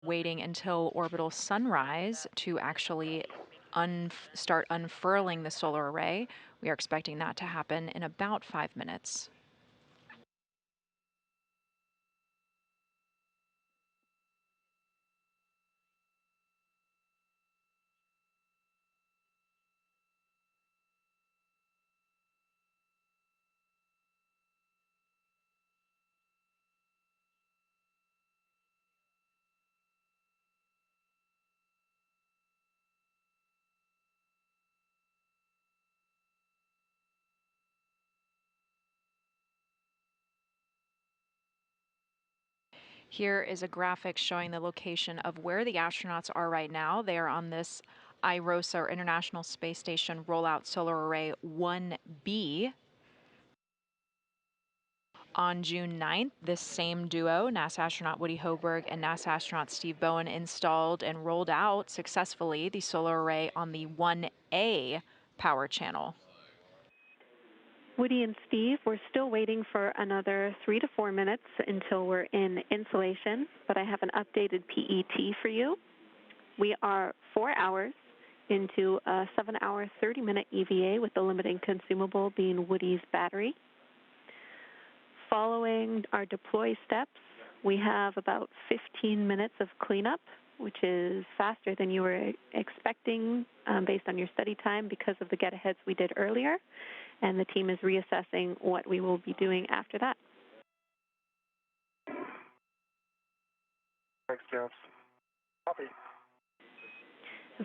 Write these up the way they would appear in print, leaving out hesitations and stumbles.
waiting until orbital sunrise to actually start unfurling the solar array. We are expecting that to happen in about 5 minutes. Here is a graphic showing the location of where the astronauts are right now. They are on this IROSA, or International Space Station Rollout Solar Array 1B. On June 9th, this same duo, NASA astronaut Woody Hoberg and NASA astronaut Steve Bowen, installed and rolled out successfully the solar array on the 1A power channel. Woody and Steve, we're still waiting for another 3 to 4 minutes until we're in insulation, but I have an updated PET for you. We are 4 hours into a 7-hour, 30-minute EVA with the limiting consumable being Woody's battery. Following our deploy steps, we have about 15 minutes of cleanup, which is faster than you were expecting based on your study time because of the get-aheads we did earlier, and the team is reassessing what we will be doing after that. Thanks, Jeff. Copy.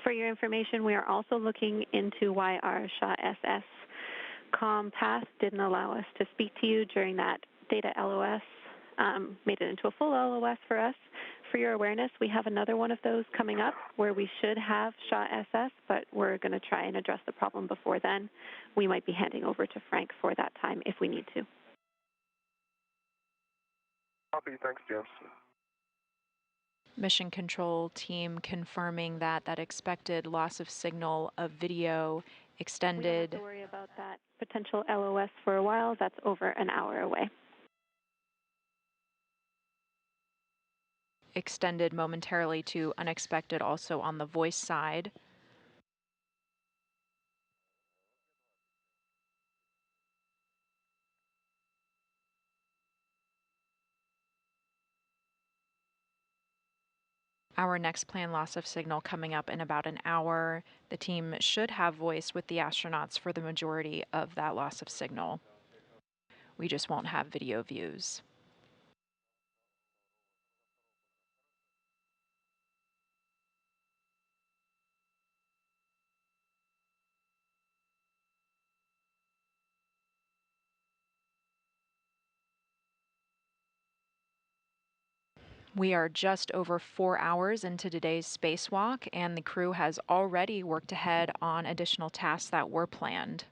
For your information, we are also looking into why our SHA SS comm path didn't allow us to speak to you during that data LOS, made it into a full LOS for us. For your awareness, we have another one of those coming up where we should have SHA SS, but we're going to try and address the problem before then. We might be handing over to Frank for that time if we need to. Copy. Thanks, James. Mission control team confirming that that expected loss of signal of video extended. We don't have to worry about that potential LOS for a while. That's over an hour away. Extended momentarily to unexpected also on the voice side. Our next planned loss of signal coming up in about an hour. The team should have voice with the astronauts for the majority of that loss of signal. We just won't have video views. We are just over 4 hours into today's spacewalk, and the crew has already worked ahead on additional tasks that were planned.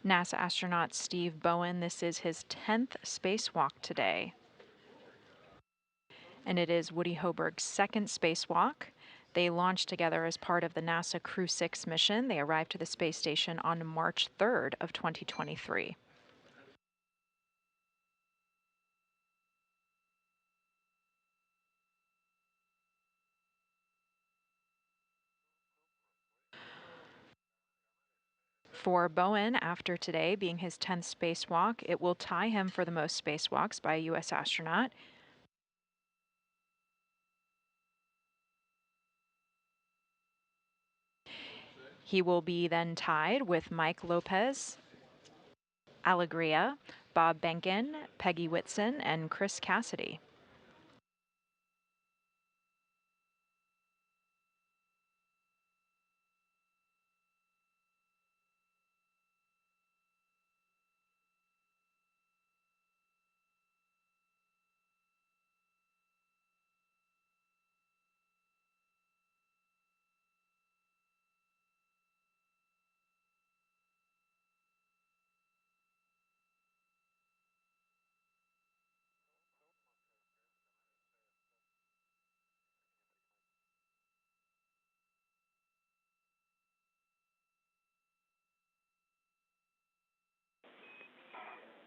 NASA astronaut Steve Bowen, this is his 10th spacewalk today. And it is Woody Hoberg's second spacewalk. They launched together as part of the NASA Crew 6 mission. They arrived to the space station on March 3rd of 2023. For Bowen, after today being his 10th spacewalk, it will tie him for the most spacewalks by a U.S. astronaut. He will be then tied with Mike Lopez, Alegria, Bob Behnken, Peggy Whitson, and Chris Cassidy.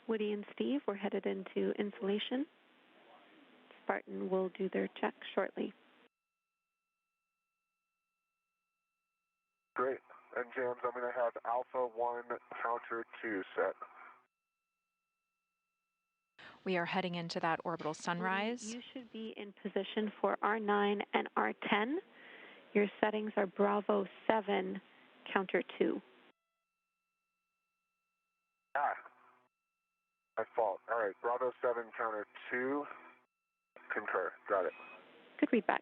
Woody and Steve, we're headed into insulation. Spartan will do their check shortly. Great. And James, I'm going to have Alpha 1 counter 2 set. We are heading into that orbital sunrise. Woody, you should be in position for R9 and R10. Your settings are Bravo 7 counter 2. Ah, my fault. All right, Bravo 7 counter 2. Concur. Got it. Good readback.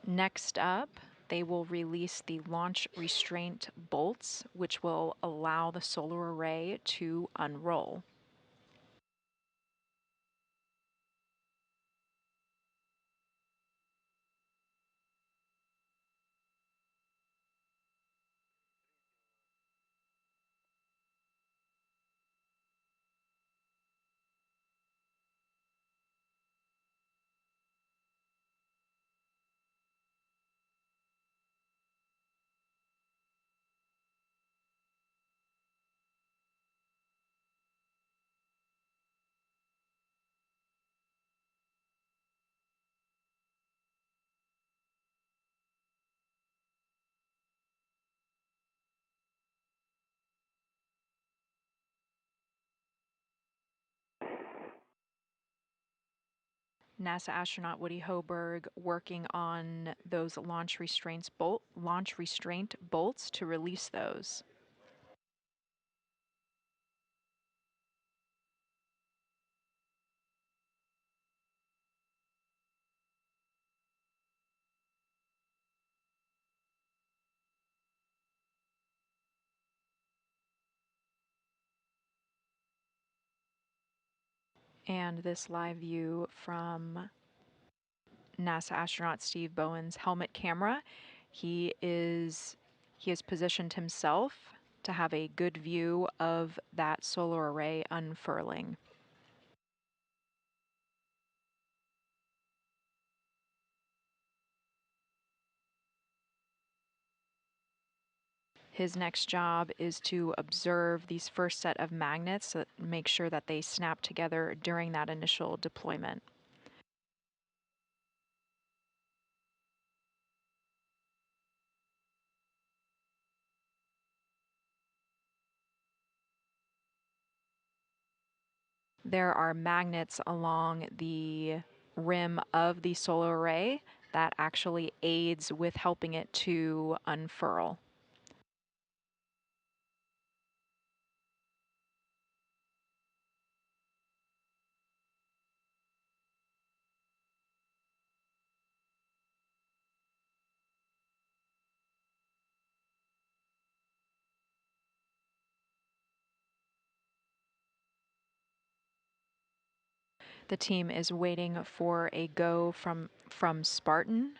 Next up, they will release the launch restraint bolts, which will allow the solar array to unroll. NASA astronaut Woody Hoberg working on those launch restraint bolts to release those. And this live view from NASA astronaut Steve Bowen's helmet camera. He has positioned himself to have a good view of that solar array unfurling. His next job is to observe these first set of magnets to make sure that they snap together during that initial deployment. There are magnets along the rim of the solar array that actually aids with helping it to unfurl. The team is waiting for a go from Spartan.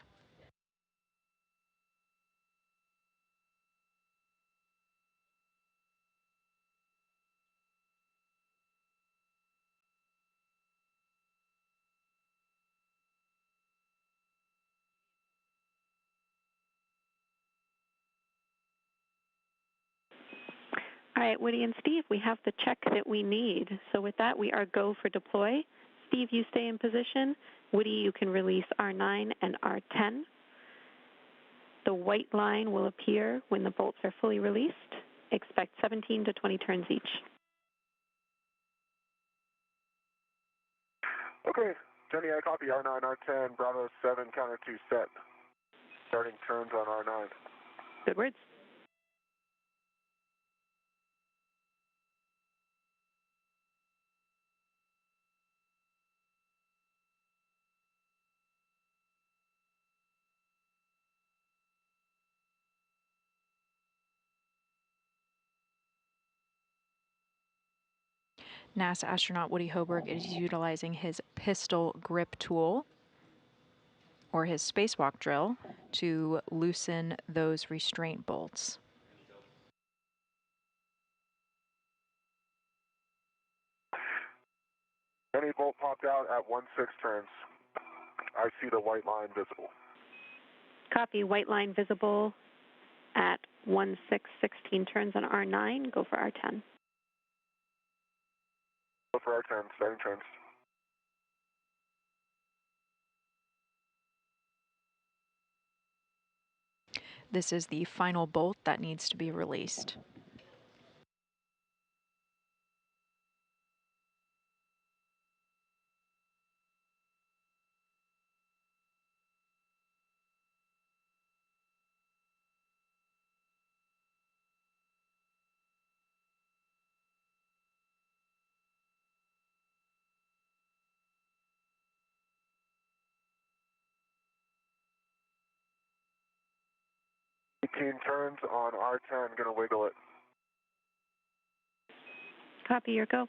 All right, Woody and Steve, we have the check that we need. So with that, we are go for deploy. Steve, you stay in position. Woody, you can release R9 and R10. The white line will appear when the bolts are fully released. Expect 17 to 20 turns each. Okay, Jenny, I copy R9, R10, Bravo 7 counter 2 set. Starting turns on R9. Good words. NASA astronaut Woody Hoberg is utilizing his pistol grip tool, or his spacewalk drill, to loosen those restraint bolts. Any bolt popped out at 1-6 turns. I see the white line visible. Copy, white line visible at 16 turns on R9. Go for R10. Go for R10, starting turns. This is the final bolt that needs to be released. Turns on R10, gonna wiggle it. Copy, your go.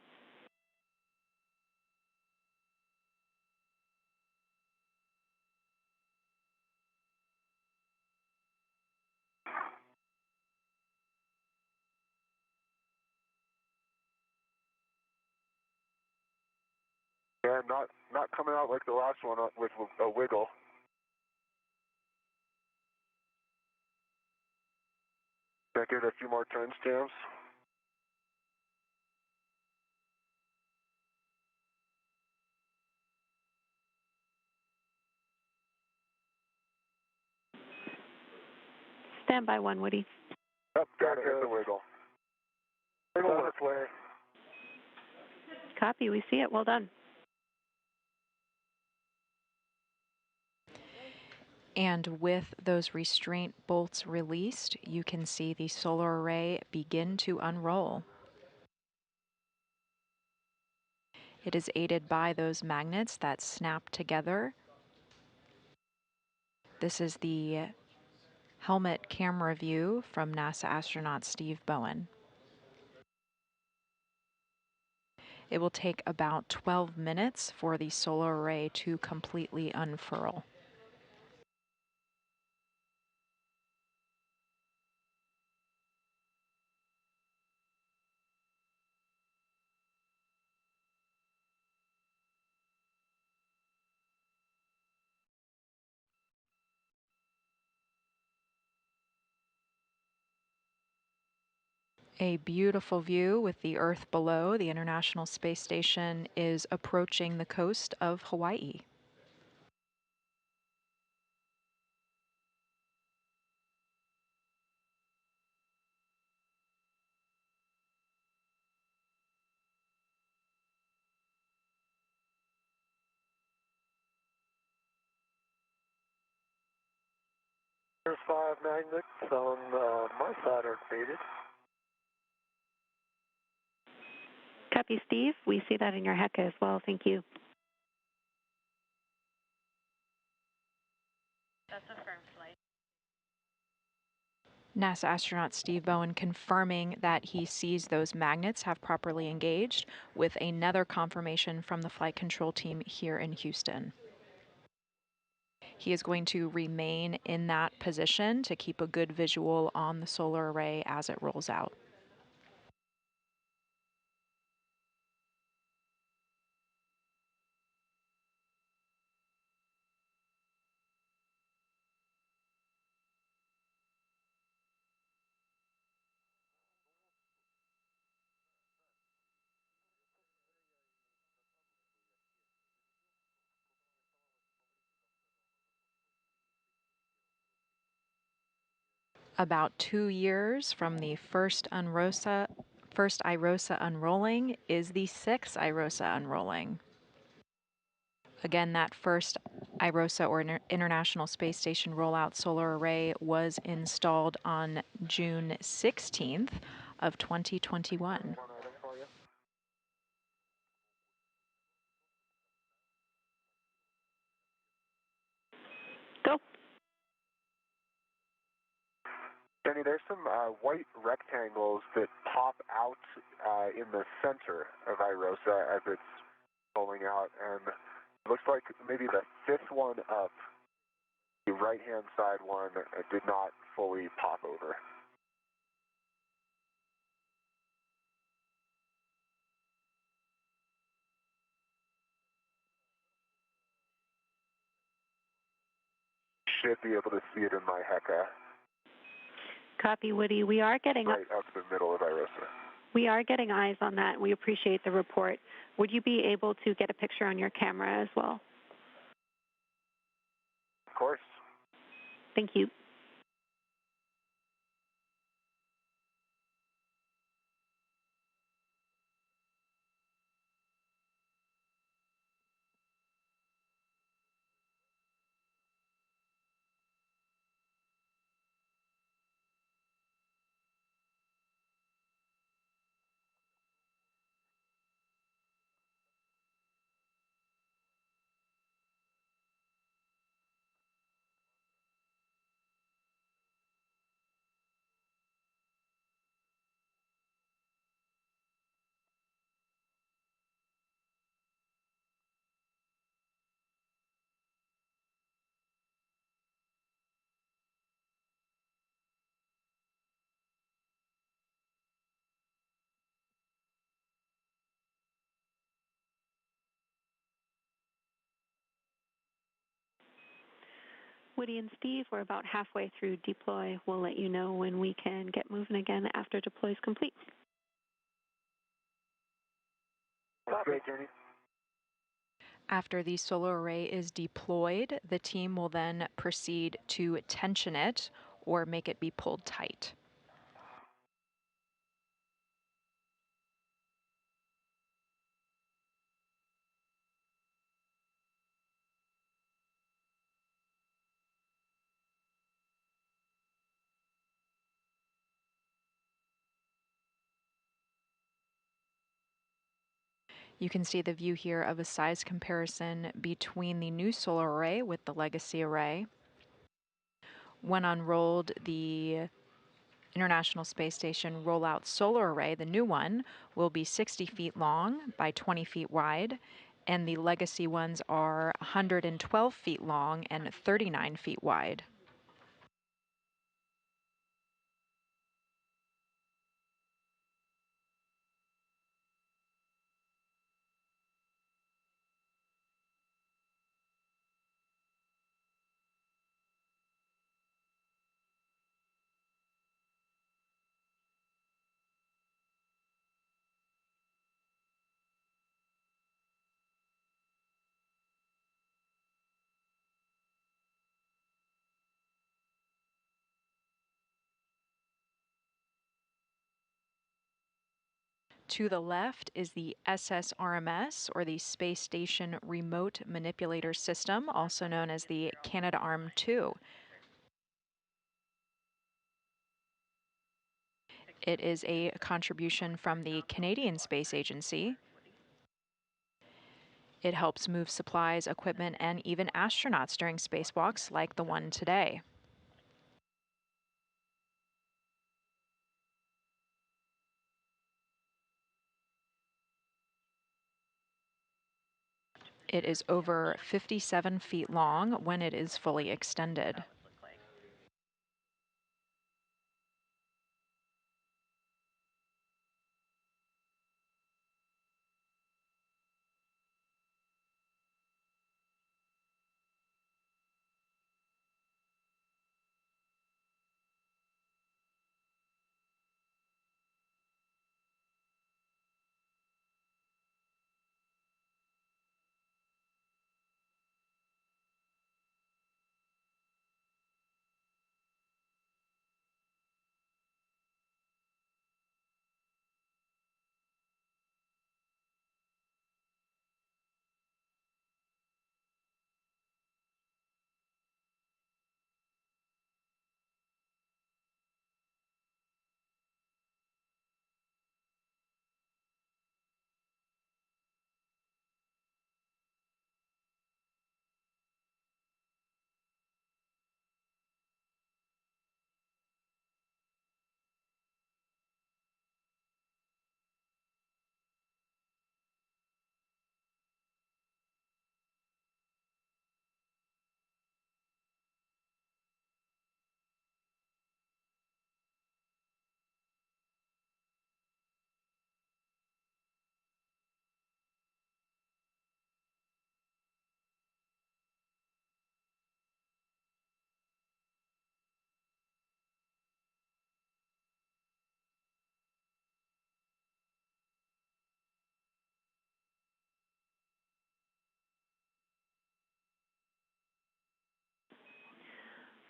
Yeah, not coming out like the last one with a wiggle. Can I give it a few more turns, James? Stand by one, Woody. Yep, got it, the wiggle. Wiggle work. Way. Copy, we see it. Well done. And with those restraint bolts released, you can see the solar array begin to unroll. It is aided by those magnets that snap together. This is the helmet camera view from NASA astronaut Steve Bowen. It will take about 12 minutes for the solar array to completely unfurl. A beautiful view with the Earth below. The International Space Station is approaching the coast of Hawaii. There's 5 magnets on my side are faded. Copy, Steve. We see that in your HECA as well. Thank you. That's a firm flight. NASA astronaut Steve Bowen confirming that he sees those magnets have properly engaged, with another confirmation from the flight control team here in Houston. He is going to remain in that position to keep a good visual on the solar array as it rolls out. About 2 years from the first IROSA unrolling is the 6th IROSA unrolling. Again, that first IROSA or International Space Station rollout solar array was installed on June 16th of 2021. Go. Jenny, there's some white rectangles that pop out in the center of IROSA as it's rolling out, and it looks like maybe the 5th one up, the right-hand side one, did not fully pop over. should be able to see it in my HECA. Copy, Woody. We are getting right up the middle of IROSA. We are getting eyes on that. We appreciate the report. Would you be able to get a picture on your camera as well? Of course. Thank you. Woody and Steve, we're about halfway through deploy. We'll let you know when we can get moving again after deploy is complete. Okay, Jenny. After the solar array is deployed, the team will then proceed to tension it or make it be pulled tight. You can see the view here of a size comparison between the new solar array with the legacy array. When unrolled, the International Space Station rollout solar array, the new one, will be 60 feet long by 20 feet wide, and the legacy ones are 112 feet long and 39 feet wide. To the left is the SSRMS, or the Space Station Remote Manipulator System, also known as the Canadarm2. It is a contribution from the Canadian Space Agency. It helps move supplies, equipment, and even astronauts during spacewalks like the one today. It is over 57 feet long when it is fully extended.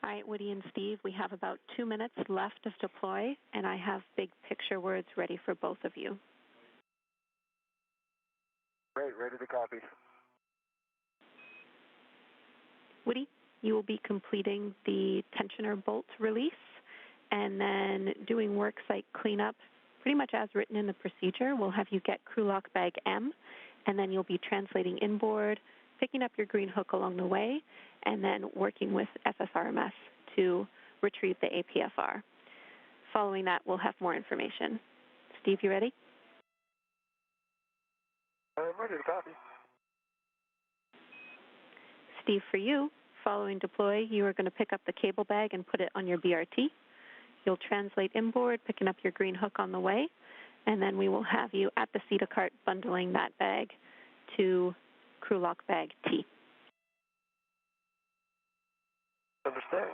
All right, Woody and Steve, we have about 2 minutes left of deploy, and I have big picture words ready for both of you. Great, ready to copy. Woody, you will be completing the tensioner bolt release and then doing work site cleanup pretty much as written in the procedure. We'll have you get crew lock bag M, and then you'll be translating inboard, picking up your green hook along the way, and then working with FSRMS to retrieve the APFR. Following that, we'll have more information. Steve, you ready? I'm ready to copy. Steve, for you, following deploy, you are going to pick up the cable bag and put it on your BRT. You'll translate inboard, picking up your green hook on the way, and then we will have you at the CETA cart bundling that bag to crew lock bag T. Understand.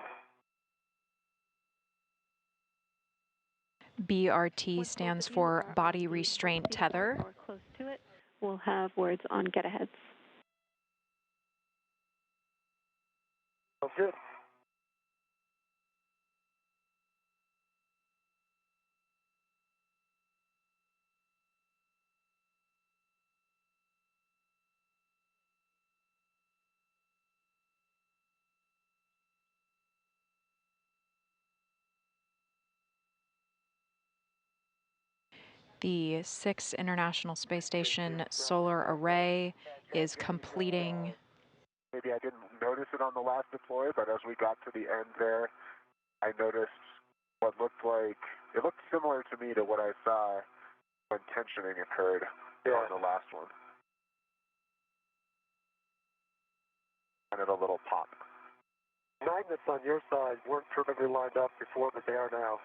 BRT stands for Body Restraint Tether. Or close to it, we'll have words on get-aheads. Sounds good. The 6th International Space Station solar array is completing. Maybe I didn't notice it on the last deploy, but as we got to the end there, I noticed what looked like, it looked similar to me to what I saw when tensioning occurred on the last one. Kind of a little pop. Magnets on your side weren't perfectly lined up before, but they are now.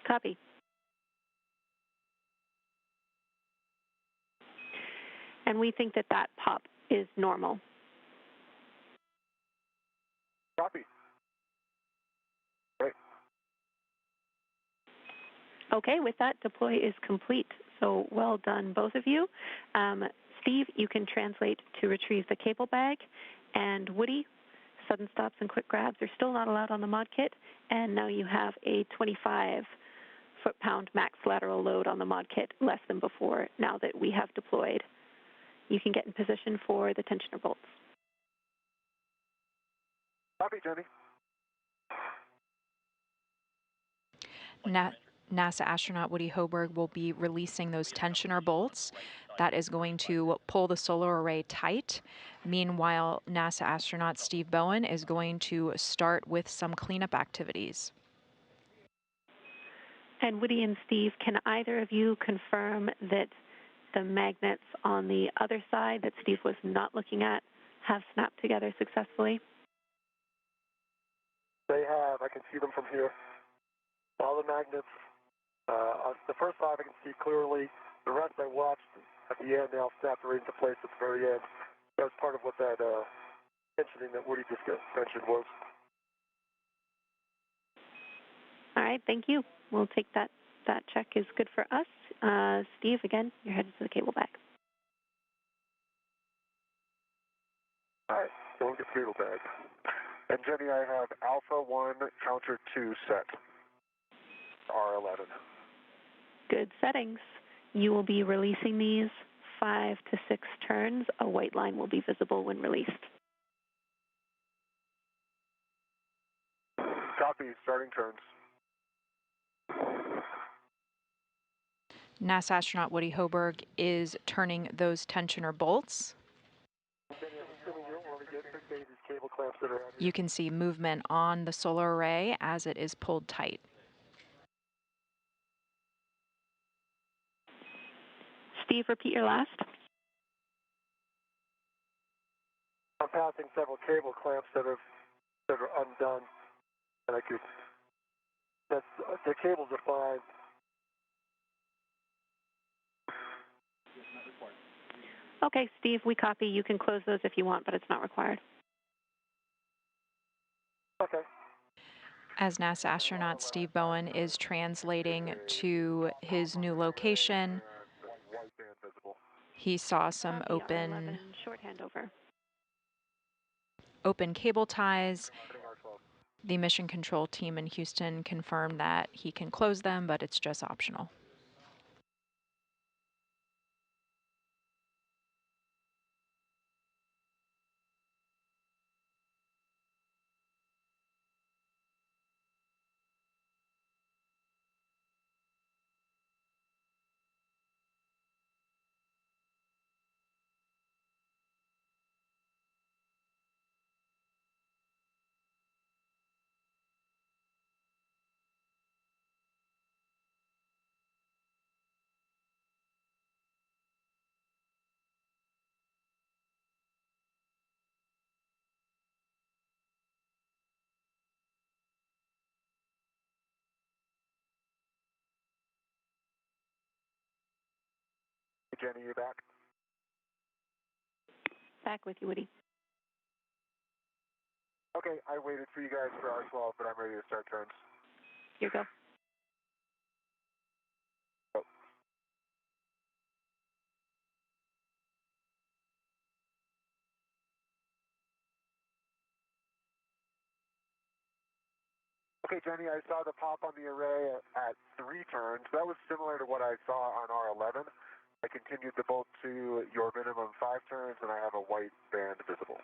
Copy. And we think that that pop is normal. Copy. Great. Okay, with that, deploy is complete. So well done, both of you. Steve, you can translate to retrieve the cable bag. And Woody, sudden stops and quick grabs are still not allowed on the mod kit. And now you have a 25 foot-pound max lateral load on the mod kit, less than before, now that we have deployed. You can get in position for the tensioner bolts. Copy, Jenny. NASA astronaut Woody Hoburg will be releasing those tensioner bolts. That is going to pull the solar array tight. Meanwhile, NASA astronaut Steve Bowen is going to start with some cleanup activities. And Woody and Steve, can either of you confirm that the magnets on the other side that Steve was not looking at have snapped together successfully? They have. I can see them from here. All the magnets. On the first 5 I can see clearly. The rest I watched at the end. They all snapped right into place at the very end. That was part of what that tensioning that Woody just mentioned was. All right, thank you. We'll take that. That check is good for us. Steve, again, you're headed to the cable bag. All right, going to cable bag. And Jenny, I have Alpha 1, Counter 2 set. R11. Good settings. You will be releasing these 5 to 6 turns. A white line will be visible when released. Copy, starting turns. NASA astronaut Woody Hoburg is turning those tensioner bolts. You can see movement on the solar array as it is pulled tight. Steve, repeat your last. I'm passing several cable clamps that are undone, and I could. The cables are fine. Okay, Steve, we copy. You can close those if you want, but it's not required. Okay. As NASA astronaut Steve Bowen is translating to his new location, he saw some Copy, open. R11, shorthand over. open cable ties. The mission control team in Houston confirmed that he can close them, but it's just optional. Jenny, you back? Back with you, Woody. Okay, I waited for you guys for R12, but I'm ready to start turns. Here go. Oh. Okay, Jenny, I saw the pop on the array at 3 turns. That was similar to what I saw on R11. I continued the bolt to your minimum 5 turns, and I have a white band visible.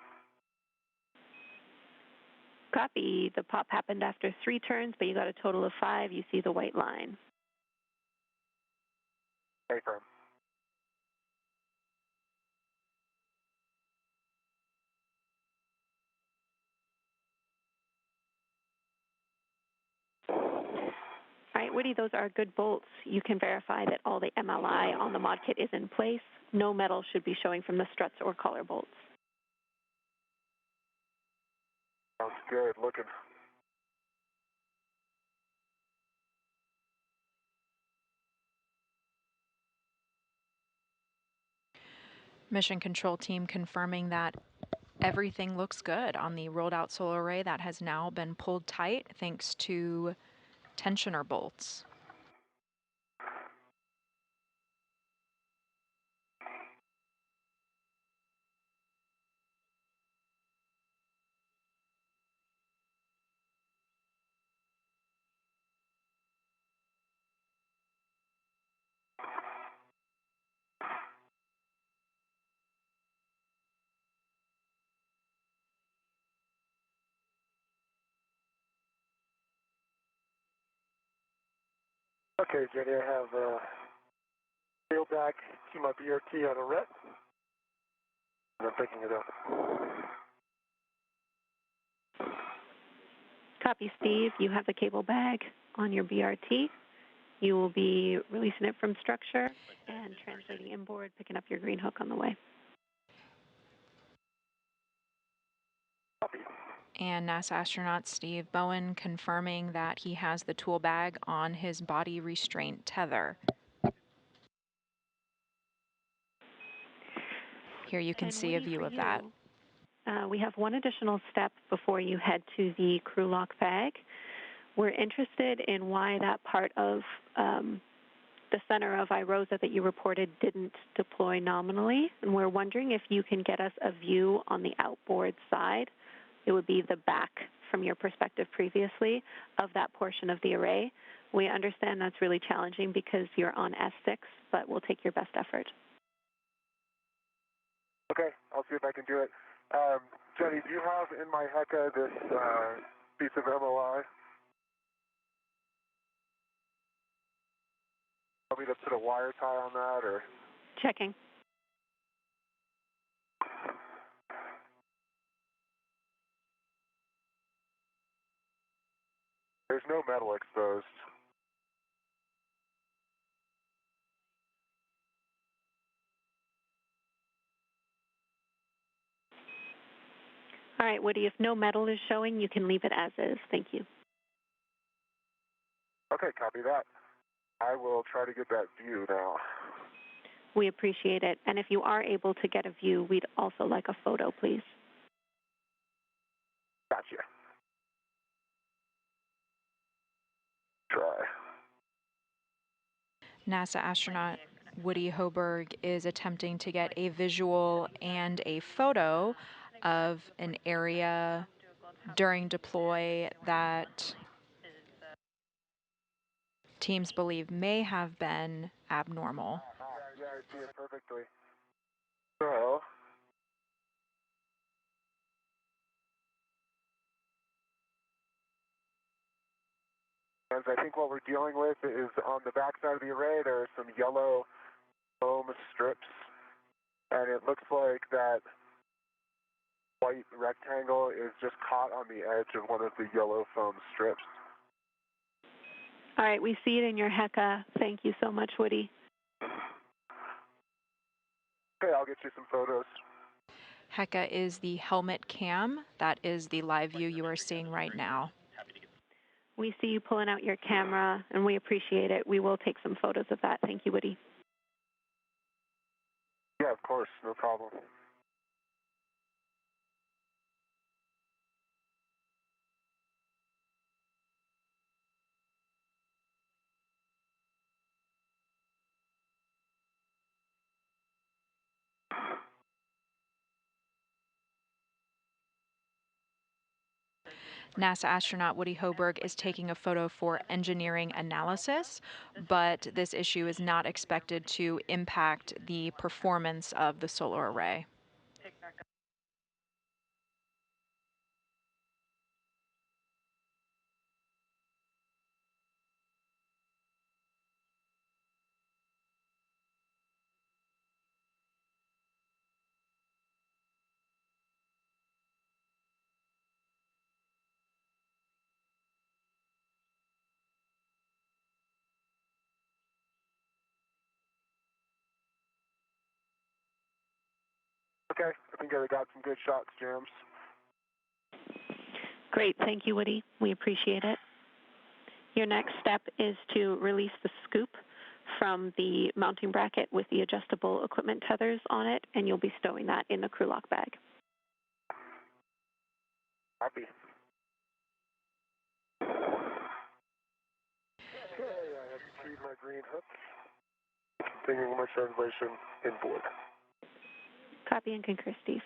Copy. The pop happened after 3 turns, but you got a total of 5. You see the white line. Hey, firm. All right, Woody, those are good bolts. You can verify that all the MLI on the mod kit is in place. No metal should be showing from the struts or collar bolts. Sounds good. Looking. Mission control team confirming that everything looks good on the rolled out solar array that has now been pulled tight thanks to tensioner bolts. Okay, Jenny, I have field back to my BRT on a ret, and I'm picking it up. Copy, Steve. You have the cable bag on your BRT. You will be releasing it from structure and translating inboard, picking up your green hook on the way. Copy. And NASA astronaut Steve Bowen confirming that he has the tool bag on his body restraint tether. Here you can see a Woody, view for of that. we have one additional step before you head to the crew lock bag. We're interested in why that part of the center of IROSA that you reported didn't deploy nominally, and we're wondering if you can get us a view on the outboard side. It would be the back from your perspective previously of that portion of the array. We understand that's really challenging because you're on S6, but we'll take your best effort. Okay, I'll see if I can do it. Jenny, do you have in my HECA this piece of MOI? Want me to put a wire tie on that, or? Checking. There's no metal exposed. All right, Woody, if no metal is showing, you can leave it as is. Thank you. Okay, copy that. I will try to get that view now. We appreciate it. And if you are able to get a view, we'd also like a photo, please. Gotcha. Try. NASA astronaut Woody Hoberg is attempting to get a visual and a photo of an area during deploy that teams believe may have been abnormal. Yeah, I see it perfectly. So, as I think what we're dealing with is on the back side of the array, there are some yellow foam strips, and it looks like that white rectangle is just caught on the edge of one of the yellow foam strips. All right, we see it in your HECA. Thank you so much, Woody. Okay, I'll get you some photos. HECA is the helmet cam. That is the live view you are seeing right now. We see you pulling out your camera, and we appreciate it. We will take some photos of that. Thank you, Woody. Yeah, of course, no problem. NASA astronaut Woody Hoberg is taking a photo for engineering analysis, but this issue is not expected to impact the performance of the solar array. Okay, I think I got some good shots, James. Great. Thank you, Woody. We appreciate it. Your next step is to release the scoop from the mounting bracket with the adjustable equipment tethers on it, and you'll be stowing that in the crew lock bag. Happy. Okay, I have retrieved my green hook. Continuing my translation inboard. Copy and concur, Steve.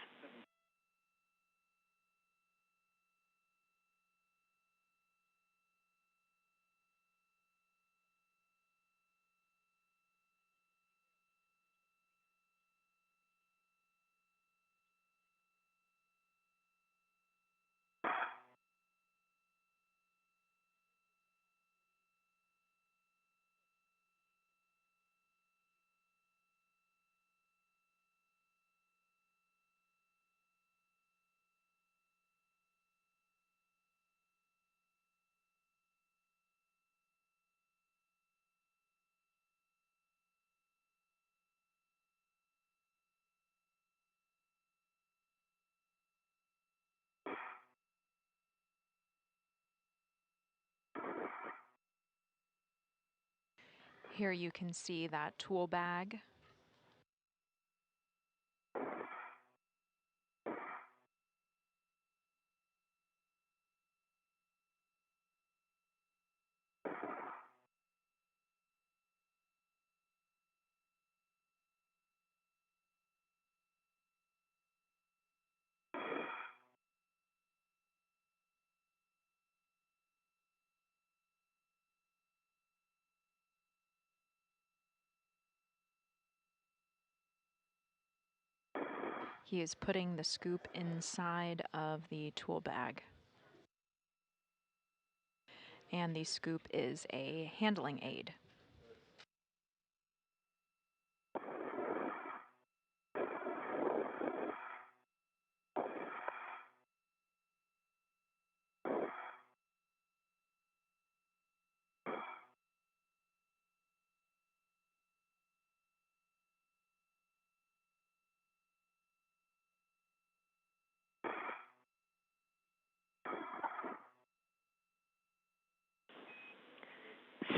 Here you can see that tool bag. He is putting the scoop inside of the tool bag. And the scoop is a handling aid.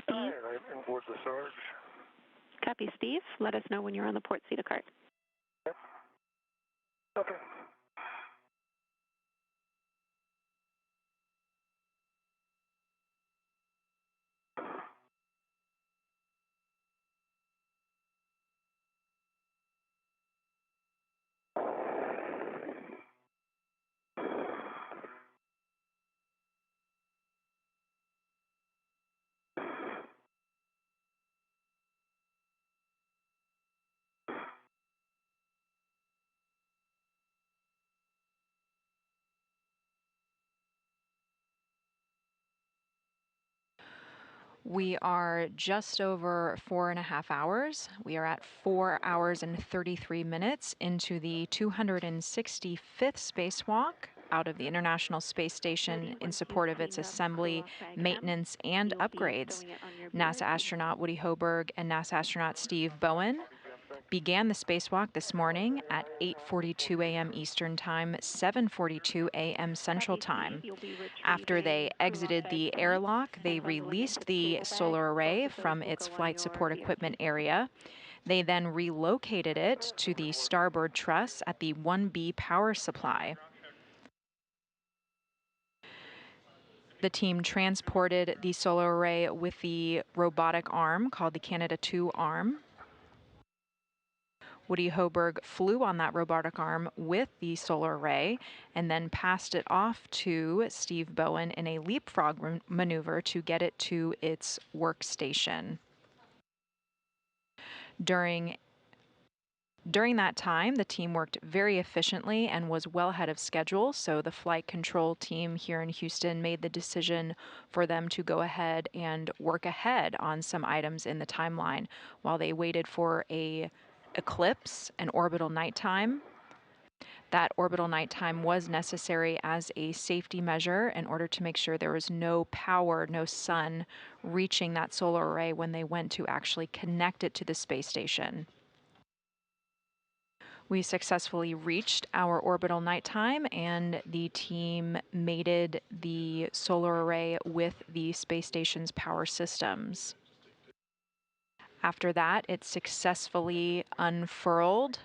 Steve? I'm inboard the Sarge. Copy, Steve. Let us know when you're on the port seat of cart. Okay. We are just over 4.5 hours. We are at 4 hours and 33 minutes into the 265th spacewalk out of the International Space Station in support of its assembly, maintenance, and upgrades. NASA astronaut Woody Hoberg and NASA astronaut Steve Bowen began the spacewalk this morning at 8:42 a.m. Eastern Time, 7:42 a.m. Central Time. After they exited the airlock, they released the solar array from its flight support equipment area. They then relocated it to the starboard truss at the 1B power supply. The team transported the solar array with the robotic arm called the Canada-2 arm. Woody Hoberg flew on that robotic arm with the solar array and then passed it off to Steve Bowen in a leapfrog maneuver to get it to its workstation. During that time, the team worked very efficiently and was well ahead of schedule, so the flight control team here in Houston made the decision for them to go ahead and work ahead on some items in the timeline while they waited for an eclipse, an orbital nighttime. That orbital nighttime was necessary as a safety measure in order to make sure there was no power, no sun reaching that solar array when they went to actually connect it to the space station. We successfully reached our orbital nighttime, and the team mated the solar array with the space station's power systems. After that, it successfully unfurled.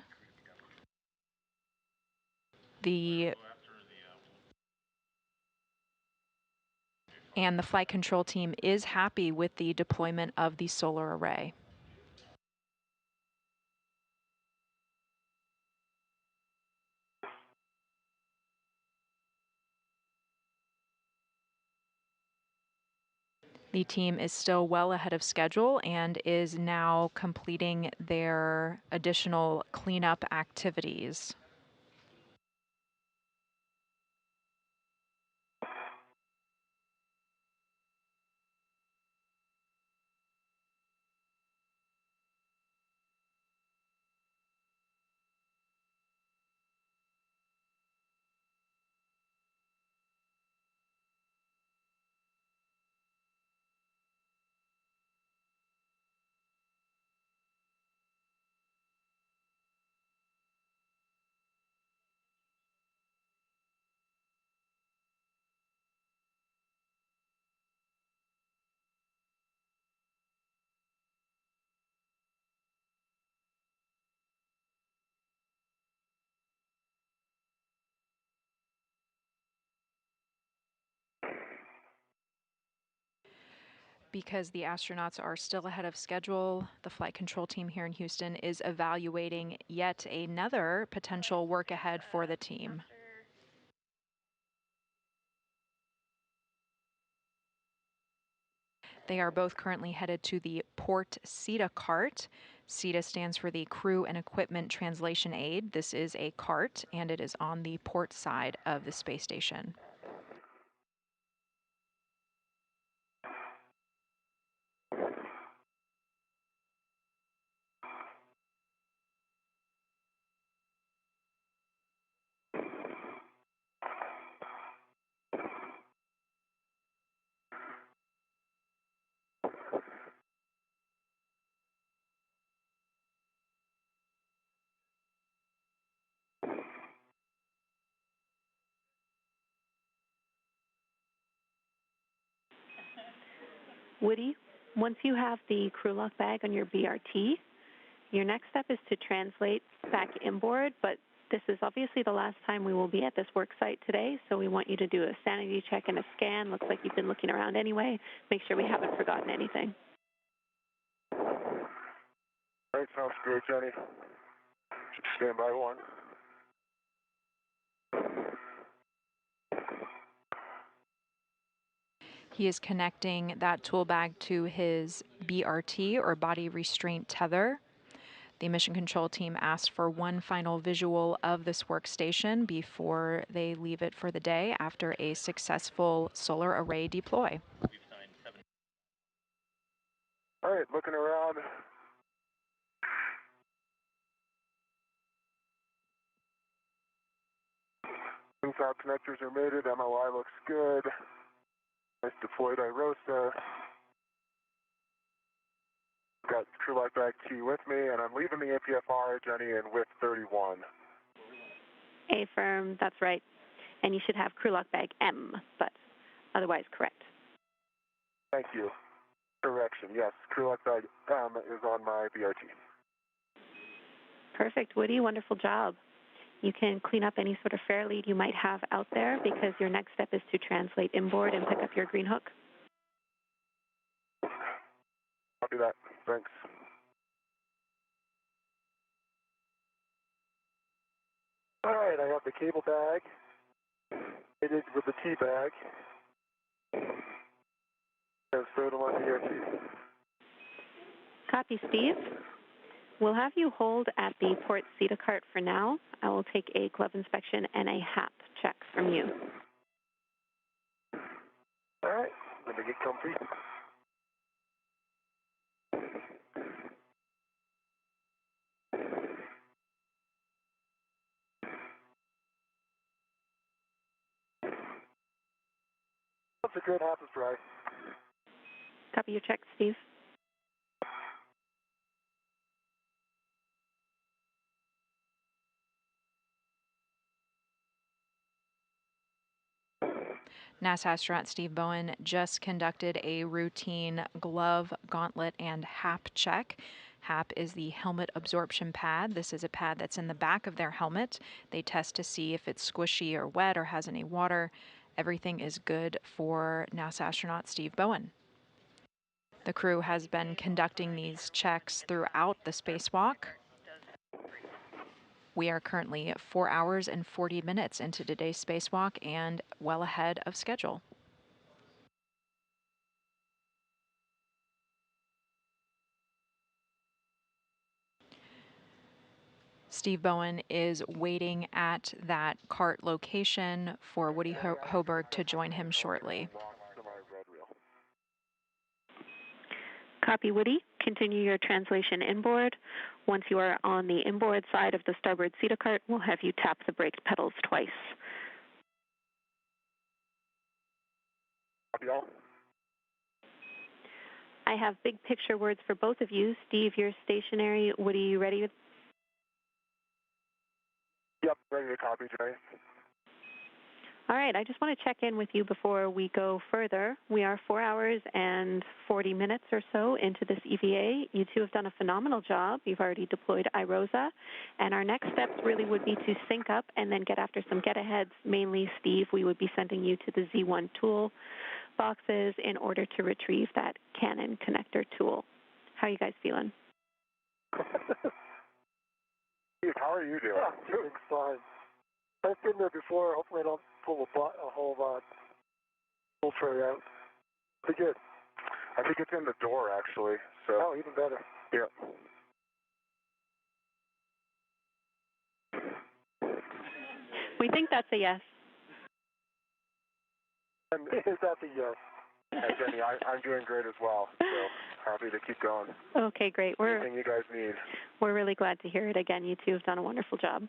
And the flight control team is happy with the deployment of the solar array. The team is still well ahead of schedule and is now completing their additional cleanup activities. Because the astronauts are still ahead of schedule, the flight control team here in Houston is evaluating yet another potential work ahead for the team. They are both currently headed to the Port CETA cart. CETA stands for the Crew and Equipment Translation Aid. This is a cart, and it is on the port side of the space station. Woody, once you have the crew lock bag on your BRT, your next step is to translate back inboard, but this is obviously the last time we will be at this work site today, so we want you to do a sanity check and a scan. Looks like you've been looking around anyway. Make sure we haven't forgotten anything. All right, sounds great, Jenny. Stand by one. He is connecting that tool bag to his BRT, or body restraint tether. The mission control team asked for one final visual of this workstation before they leave it for the day after a successful solar array deploy. right, looking around. Inside connectors are mated. MOI looks good. Nice deployed IROSA. Got crew light bag T with me, and I'm leaving the APFR, Jenny, in width 31. Affirm, that's right. And you should have crew lock bag M, but otherwise correct. Thank you. Correction, yes. Crew light bag M is on my BRT. Perfect, Woody. Wonderful job. You can clean up any sort of fare lead you might have out there because your next step is to translate inboard and pick up your green hook. I'll do that. Thanks. All right, I have the cable bag fitted with the T bag. And so do my BRT. Copy, Steve. We'll have you hold at the port CETA cart for now. I will take a glove inspection and a HAP check from you. All right, let me get comfy. That's a good half is dry. Copy your check, Steve. NASA astronaut Steve Bowen just conducted a routine glove, gauntlet, and HAP check. HAP is the helmet absorption pad. This is a pad that's in the back of their helmet. They test to see if it's squishy or wet or has any water. Everything is good for NASA astronaut Steve Bowen. The crew has been conducting these checks throughout the spacewalk. We are currently 4 hours and 40 minutes into today's spacewalk and well ahead of schedule. Steve Bowen is waiting at that cart location for Woody Hoberg to join him shortly. Copy, Woody. Continue your translation inboard. Once you are on the inboard side of the starboard CETA cart, we'll have you tap the brake pedals twice. Copy all. I have big picture words for both of you. Steve, you're stationary. Woody, you ready? Yep, ready to copy, Jay. All right, I just want to check in with you before we go further. We are 4 hours and 40 minutes or so into this EVA. You two have done a phenomenal job. You've already deployed IROSA, and our next steps really would be to sync up and then get after some get-aheads. Mainly, Steve, we would be sending you to the Z1 tool boxes in order to retrieve that Canon connector tool. How are you guys feeling? Steve, how are you doing? Yeah, doing fine. I've been there before. Hopefully I don't pull a whole tool tray out. Pretty good. I think it's in the door, actually. So. Oh, even better. Yeah. We think that's a yes. And is that the yes? Hey, Jenny, I'm doing great as well. So happy to keep going. Okay, great. Anything you guys need. We're really glad to hear it again. You two have done a wonderful job.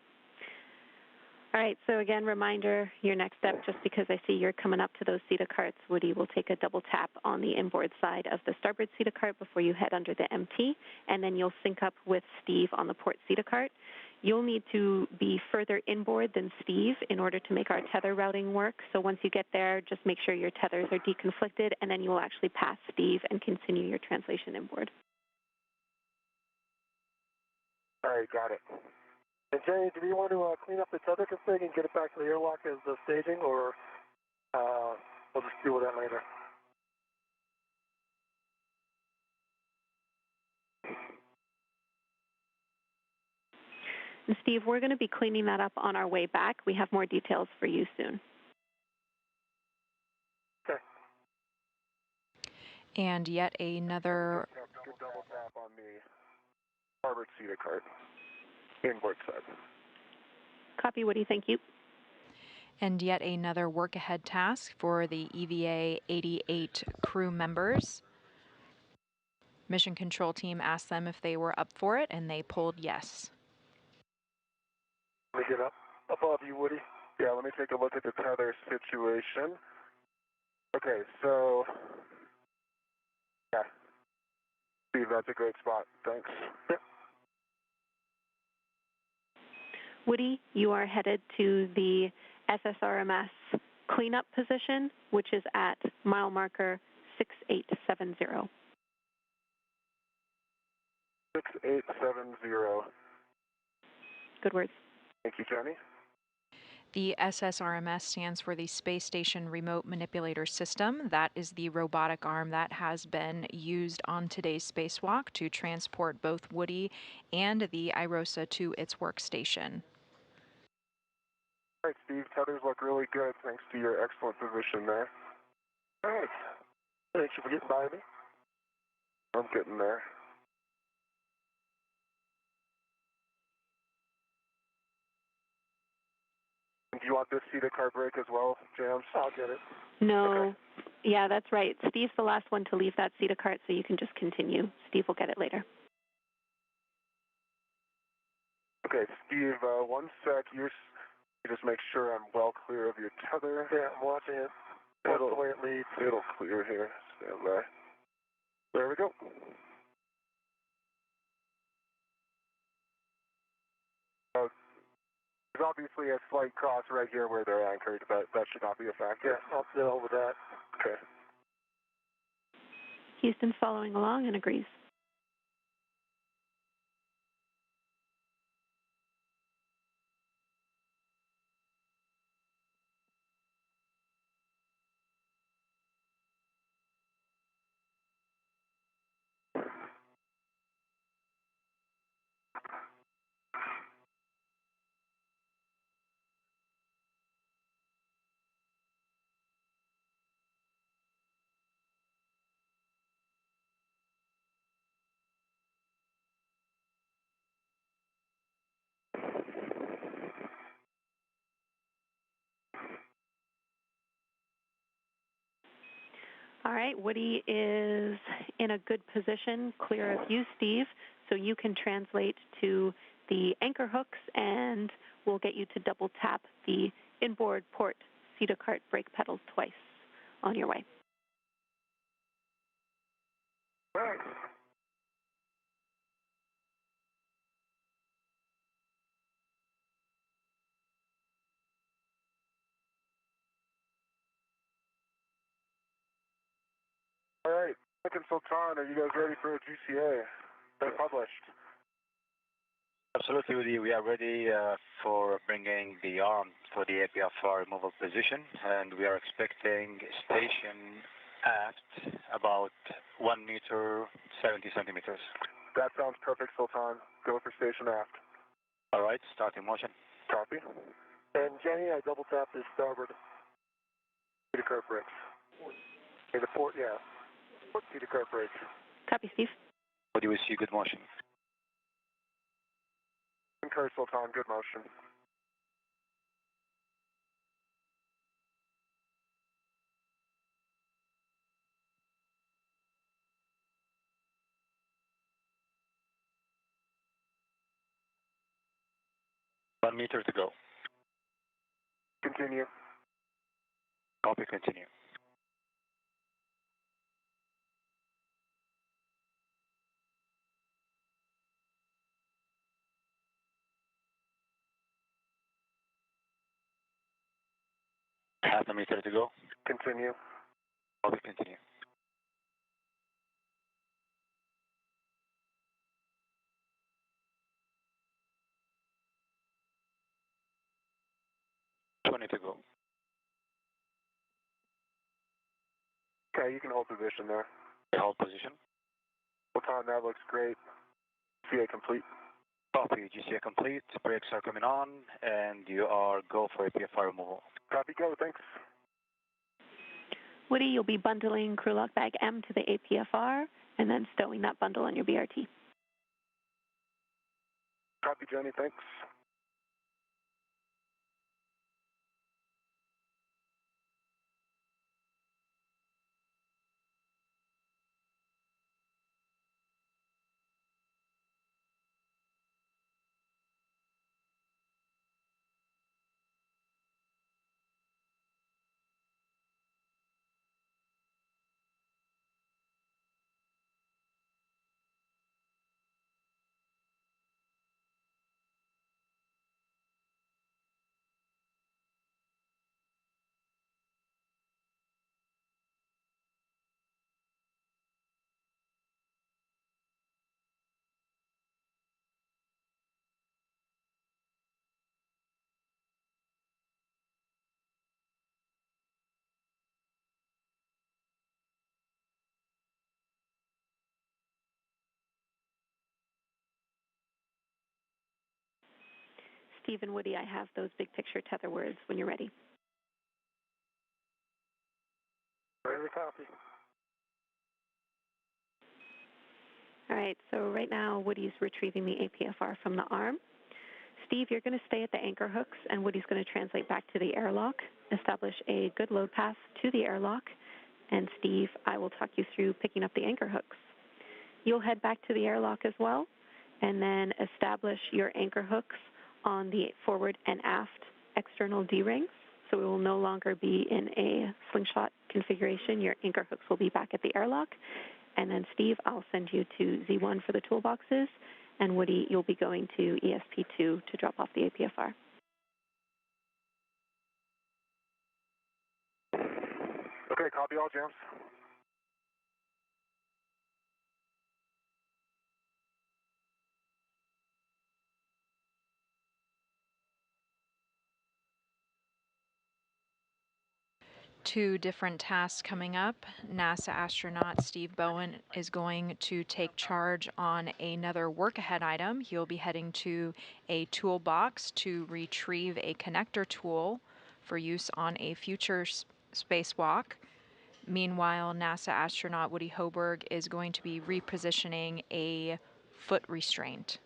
All right, so again, reminder, your next step, just because I see you're coming up to those CETA carts, Woody will take a double tap on the inboard side of the starboard CETA cart before you head under the MT, and then you'll sync up with Steve on the port CETA cart. You'll need to be further inboard than Steve in order to make our tether routing work. So once you get there, just make sure your tethers are deconflicted, and then you will actually pass Steve and continue your translation inboard. All right, got it. And Jenny, do we want to clean up the tether config and get it back to the airlock as the staging, or we'll just deal with that later? And Steve, we're going to be cleaning that up on our way back. We have more details for you soon. Okay. And yet another Good double tap on the starboard CETA cart. Inboard side. Copy, Woody. Thank you. work ahead task for the EVA 88 crew members. Mission control team asked them if they were up for it, and they pulled yes. Let me get up above you, Woody. Yeah, let me take a look at the tether situation. Okay, so, yeah, Steve, that's a great spot. Thanks. Yep. Woody, you are headed to the SSRMS cleanup position, which is at mile marker 6870. 6870. Good words. Thank you, Jenny. The SSRMS stands for the Space Station Remote Manipulator System. That is the robotic arm that has been used on today's spacewalk to transport both Woody and the IROSA to its workstation. All right, Steve, tethers look really good thanks to your excellent position there. All right. Thanks for getting by me. I'm getting there. Do you want this seated car brake as well, Jams? I'll get it. No. Okay. Yeah, that's right. Steve's the last one to leave that CETA cart, so you can just continue. Steve will get it later. Okay, Steve, one sec. You just make sure I'm well clear of your tether. Yeah, I'm watching it. Watch the way it leads. It'll clear here. Stand by. There we go. There's obviously a slight cross right here where they're anchored, but that should not be a factor. Yeah, I'll deal with that. Okay. Houston's following along and agrees. All right, Woody is in a good position, clear of you, Steve, so you can translate to the anchor hooks and we'll get you to double tap the inboard port CETA cart brake pedals twice on your way. Right. All right. Nick and Sultan, are you guys ready for a GCA? They're published. Absolutely, Woody. We are ready for bringing the arm for the APFR removal position, and we are expecting station aft about 1 meter 70 centimeters. That sounds perfect, Sultan. Go for station aft. All right, starting motion. Copy. And Jenny, I double tap this starboard CETA cart brakes. Okay, the port, yeah. Port CETA cart brakes. Copy, Steve. Woody, we see good motion. Concur, Sultan. Good motion. One meter to go. Continue. Copy, continue. Half a meter to go. Continue. Copy, continue. $20 to go. Okay, you can hold position there. Hold position. Sultan, that looks great. CA complete. Copy, GCA complete. Brakes are coming on, and you are go for APFR removal. Copy, go. Thanks. Woody, you'll be bundling crew lock bag M to the APFR and then stowing that bundle on your BRT. Copy, Jenny. Thanks. Steve and Woody, I have those big picture tether words when you're ready. Ready to copy. All right, so right now Woody's retrieving the APFR from the arm. Steve, you're going to stay at the anchor hooks, and Woody's going to translate back to the airlock, establish a good load path to the airlock, and Steve, I will talk you through picking up the anchor hooks. You'll head back to the airlock as well, and then establish your anchor hooks on the forward and aft external D-rings. So we will no longer be in a slingshot configuration. Your anchor hooks will be back at the airlock. And then Steve, I'll send you to Z1 for the toolboxes, and Woody, you'll be going to ESP2 to drop off the APFR. Okay, copy all, James. Two different tasks coming up. NASA astronaut Steve Bowen is going to take charge on another work ahead item. He'll be heading to a toolbox to retrieve a connector tool for use on a future spacewalk. Meanwhile, NASA astronaut Woody Hoburg is going to be repositioning a foot restraint.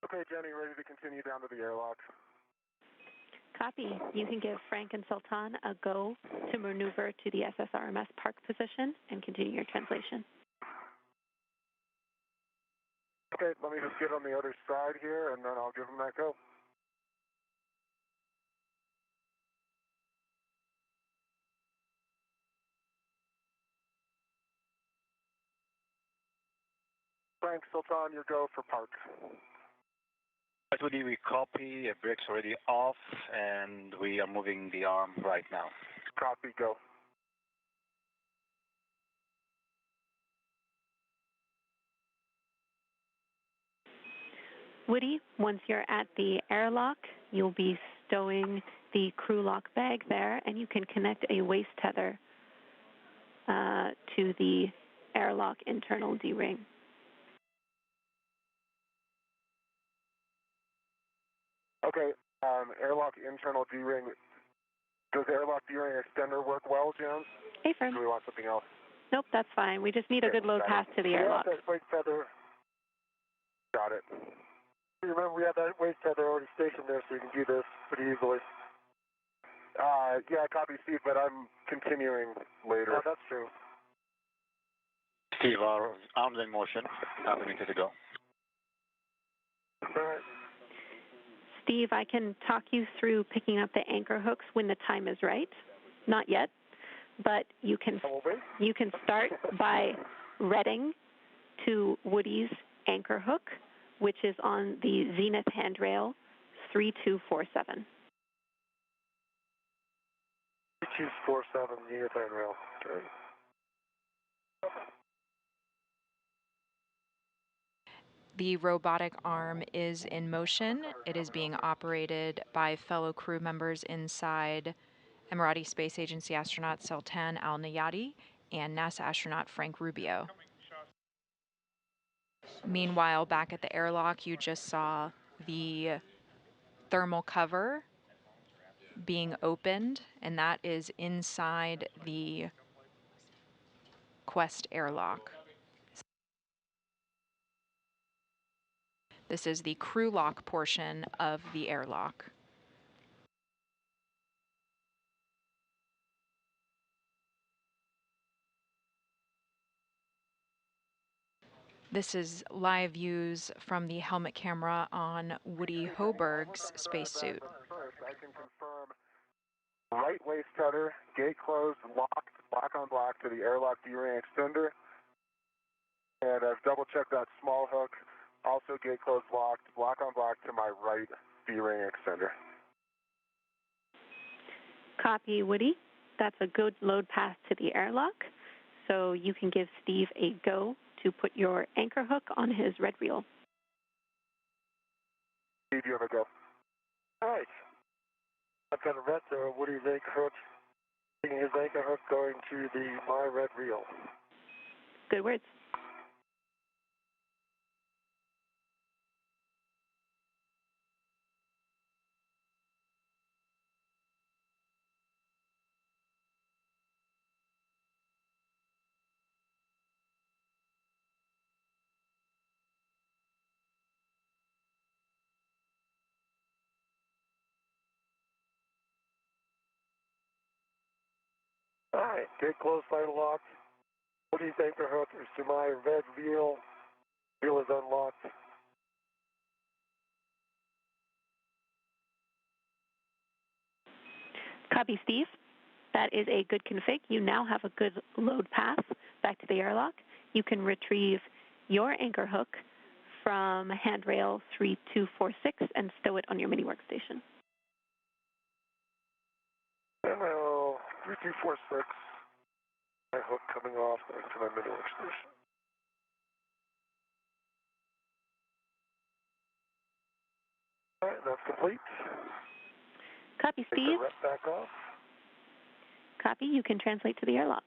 Okay, Jenny, ready to continue down to the airlock. Copy. You can give Frank and Sultan a go to maneuver to the SSRMS park position and continue your translation. Okay, let me just get on the other side here, and then I'll give them that go. Frank, Sultan, your go for park. Woody, we copy, brakes already off, and we are moving the arm right now. Copy, go. Woody, once you're at the airlock, you'll be stowing the crew lock bag there, and you can connect a waist tether to the airlock internal D-ring. Okay, airlock internal D-ring. Does airlock D-ring extender work well, James? Hey, Fern. Do we want something else? Nope, that's fine. We just need a good load path to the airlock. We have that waist tether. Got it. Remember, we have that waist tether already stationed there, so we can do this pretty easily. Yeah, copy, Steve, but I'm continuing later. Yeah, that's true. Steve, our arms in motion, happening to the go. All right. Steve, I can talk you through picking up the anchor hooks when the time is right. Not yet, but you can start by reading to Woody's anchor hook, which is on the zenith handrail 3247. 3247 zenith handrail. Okay. The robotic arm is in motion. It is being operated by fellow crew members inside Emirati Space Agency astronaut Sultan Al Nayati and NASA astronaut Frank Rubio. Meanwhile, back at the airlock, you just saw the thermal cover being opened, and that is inside the Quest airlock. This is the crew lock portion of the airlock. This is live views from the helmet camera on Woody Hoberg's spacesuit. I can confirm right waist tether, gate closed, locked, black on black to the airlock D-ring extender. And I've double checked that small hook, also gate closed, locked, black on black to my right D-ring extender. Copy, Woody. That's a good load path to the airlock. So you can give Steve a go to put your anchor hook on his red reel. Steve, you have a go. All right. I've got a red Woody's anchor hook, taking his anchor hook going to my red reel. Good words. All right, gate closed, final lock. Woody's anchor hook is to my red reel. Reel is unlocked. Copy, Steve. That is a good config. You now have a good load path back to the airlock. You can retrieve your anchor hook from handrail 3246 and stow it on your mini workstation. Handrail 3246. My hook coming off to my mini workstation. All right, that's complete. Copy, Take Steve. the rep back off. Copy. You can translate to the airlock.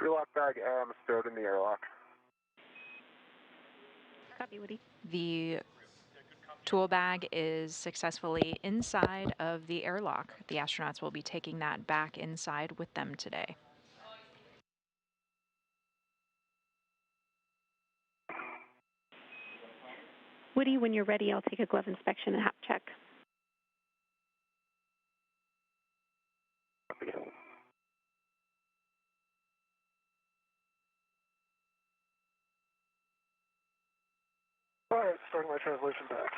Relock bag M stowed in the airlock. Copy, Woody. The tool bag is successfully inside of the airlock. The astronauts will be taking that back inside with them today. Woody, when you're ready, I'll take a glove inspection and hap check. All right, starting my translation back.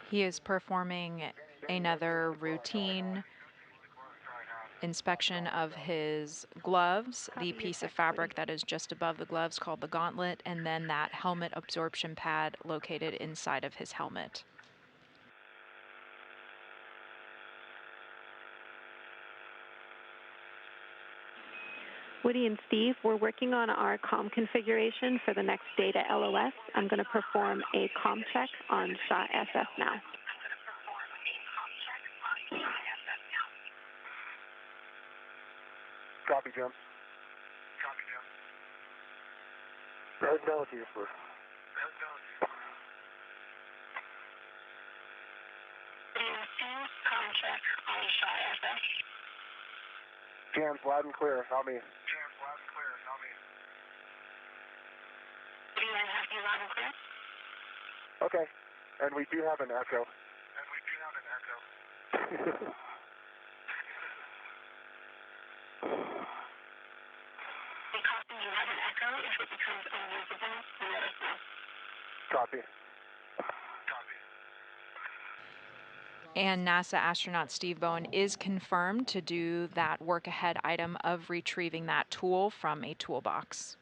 He is performing another routine inspection of his gloves, the piece of fabric that is just above the gloves called the gauntlet, and then that helmet absorption pad located inside of his helmet. Woody and Steve, we're working on our comm configuration for the next data LOS. I'm going to perform a comm check on SHA SS now. Copy, Jim. Red down to you, sir. Comm check on SHA SS. Jams loud and clear. Help me. Do you have me loud and clear? Okay. And we do have an echo. Because you have an echo, if it becomes unusable, let us know. Copy. And NASA astronaut Steve Bowen is confirmed to do that work ahead item of retrieving that tool from a toolbox.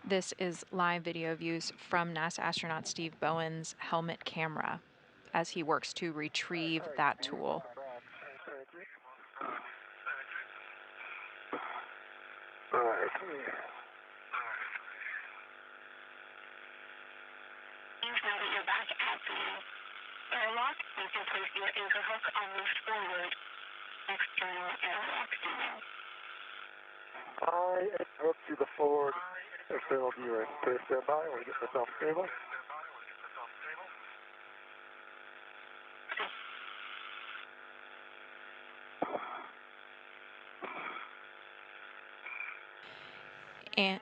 This is live video views from NASA astronaut Steve Bowen's helmet camera as he works to retrieve that tool. All right. Now that you're back at the airlock, you can place your anchor hook on the forward external airlock seal. I hook to the forward external D-ring. Please stand by when we get myself stable. And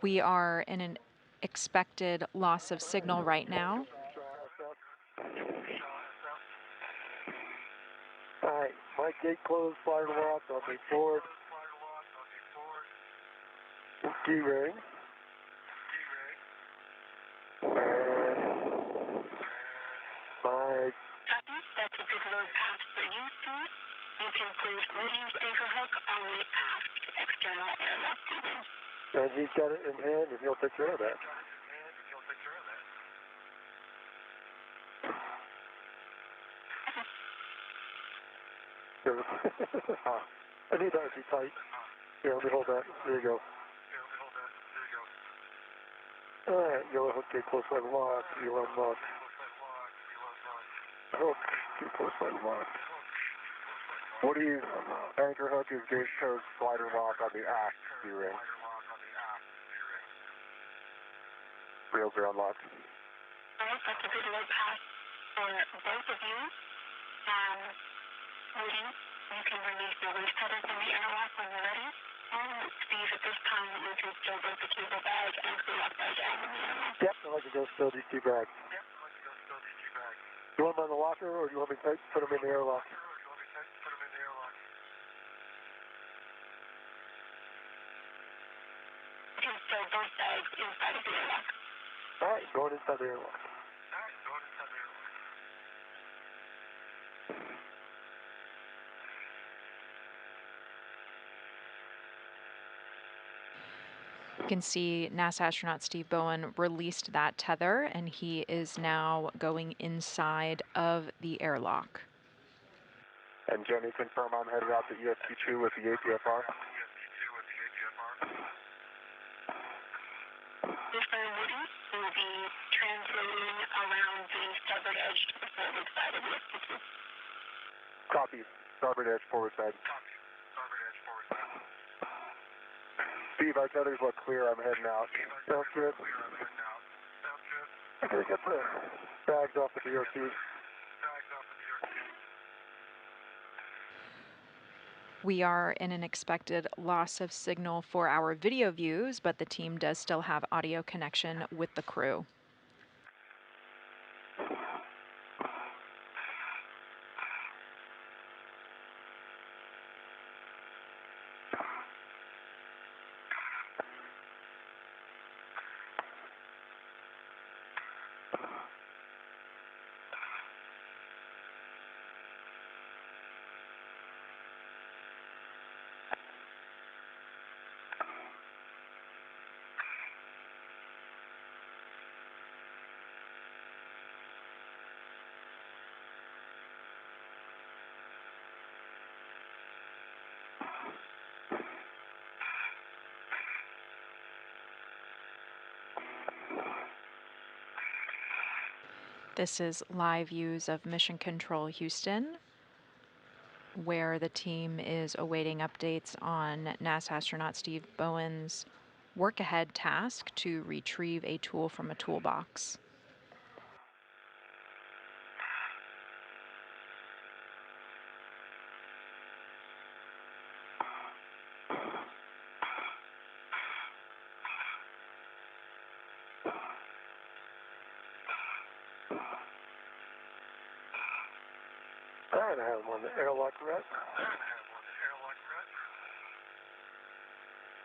we are in an expected loss of signal right now. All right, my gate closed, fire lock on the forward D-ring. And my... That's a good load path for you, Steve. You can place Woody's anchor hook on the aft external airlock tubing. And he's got it in hand, and he'll take care of that. I need that to be tight. Here, let me hold that. There you go. All right, yellow hook, get close line lock, yellow lock. Hook, get close line lock. Woody's anchor hook is gate code slider lock on the aft D-ring. Rails are unlocked. All right, that's a good load path for both of you. Woody, you can release the waste cutter from the airlock when you're ready. And Steve, at this time, you can still go to cable bag and clear up bag out in the airlock. Yep, I like to go still these two bags. You want them on the locker, or do you want me to put them in the airlock? You can stow both bags inside of the airlock. All right, going inside the airlock. You can see NASA astronaut Steve Bowen released that tether, and he is now going inside of the airlock. And Jenny, confirm I'm headed out to ESP2 with the APFR. This time, Woody will be translating around the starboard edge to the forward side of the ESP2. Copy. Starboard edge, forward side. Steve, our tethers look clear. I'm heading out. Sounds good. I gotta get the bags off the DOT. We are in an expected loss of signal for our video views, but the team does still have audio connection with the crew. This is live views of Mission Control Houston, where the team is awaiting updates on NASA astronaut Steve Bowen's work ahead task to retrieve a tool from a toolbox. All right, I have them on the airlock rack.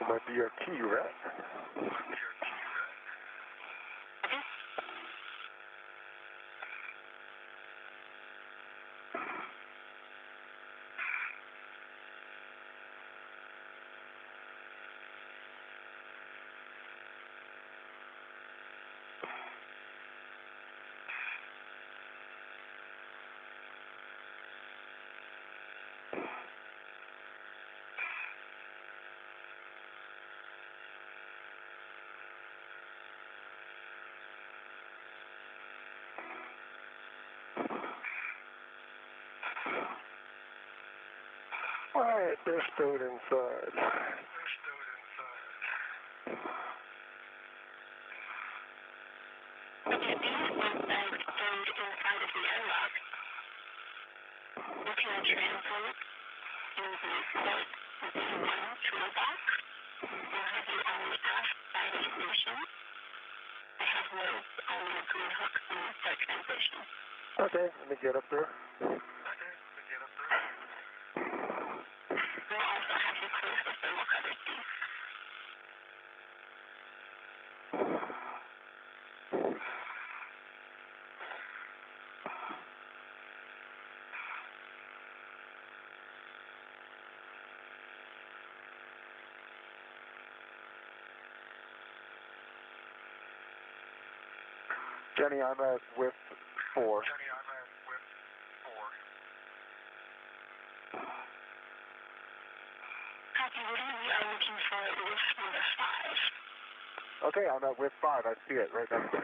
My DRT rack. right, they're stowed inside. Looking at your input in the float one toolbox. You'll have your own ask by station. I have notes on the green hook in the start translation. Okay, let me get up there. We'll also have you close the thermal cover piece. Jenny, I'm at width 4. Copy, we are looking for list number 5. Okay, I'm at width 5. I see it right next to me.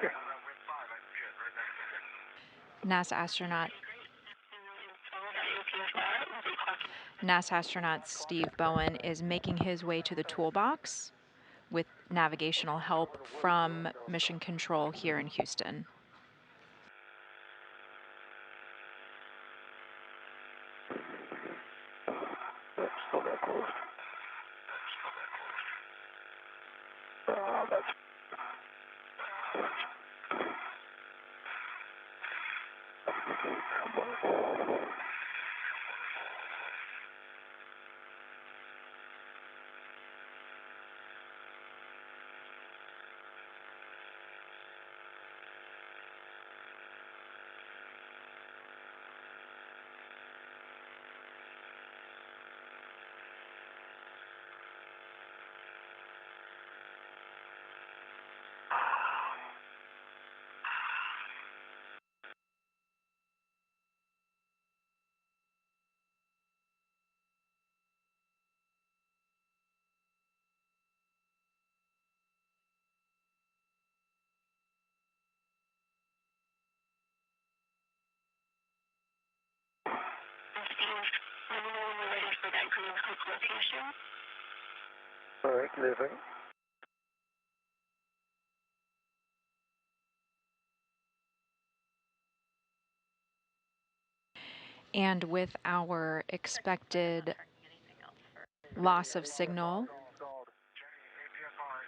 NASA astronaut Steve Bowen is making his way to the toolbox with navigational help from Mission Control here in Houston. Still that close. That's all right, living. And with our expected loss of signal,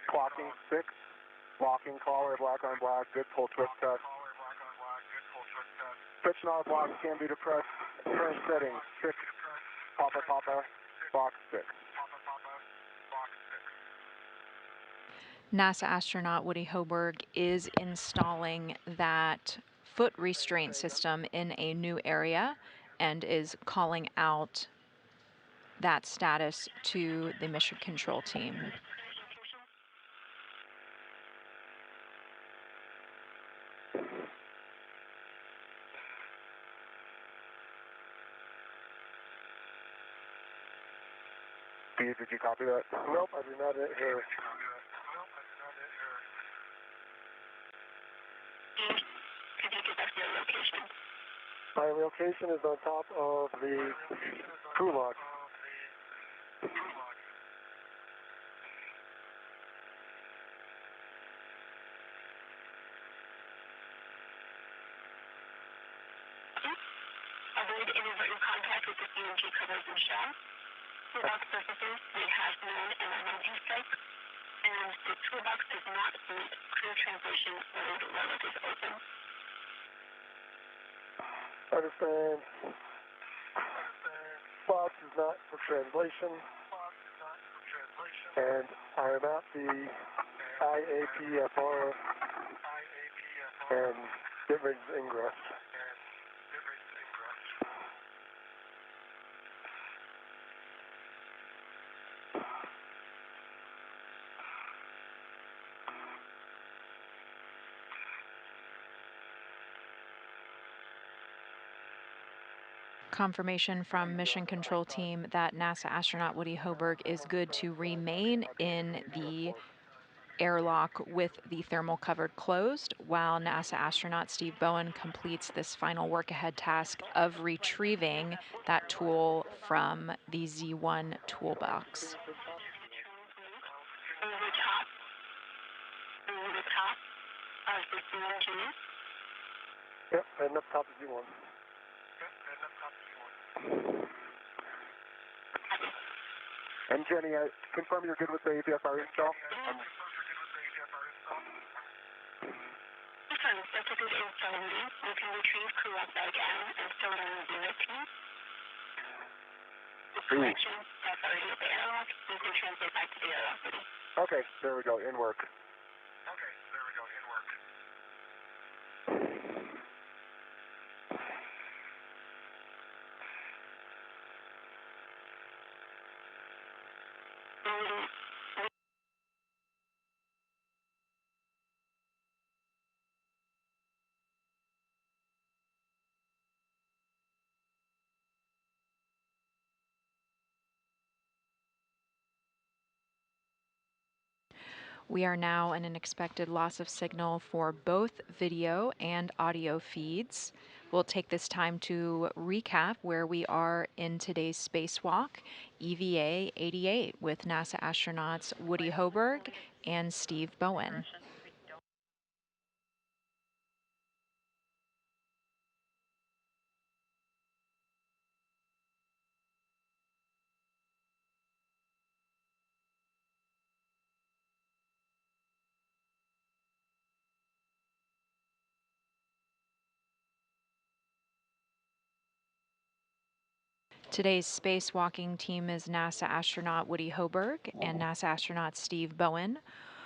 Clocking 6. Locking collar, black on black, good pull twist test. Pitch knob lock can be depressed. Current setting 6. Papa Papa, box 6. NASA astronaut Woody Hoburg is installing that foot restraint system in a new area and is calling out that status to the mission control team. Steve, did you copy that? Nope, I do not hear. Could you give us your location? My location is on top of the crew lock. Avoid inadvertent contact with the CNG covers and shell. For box purposes, we have known environmental strike, and the toolbox does not meet crew translation mode while it is open. Understand. Box is not for translation. And I am at the IAPFR and get ready to ingress. Confirmation from mission control team that NASA astronaut Woody Hoburg is good to remain in the airlock with the thermal cover closed while NASA astronaut Steve Bowen completes this final work ahead task of retrieving that tool from the Z1 toolbox. Yep, heading up top of Z1. And Jenny, confirm you're good with the APSR install? Okay, there we go, in work. We are now in an expected loss of signal for both video and audio feeds. We'll take this time to recap where we are in today's spacewalk, EVA 88, with NASA astronauts Woody Hoburg and Steve Bowen. Today's spacewalking team is NASA astronaut Woody Hoburg and NASA astronaut Steve Bowen.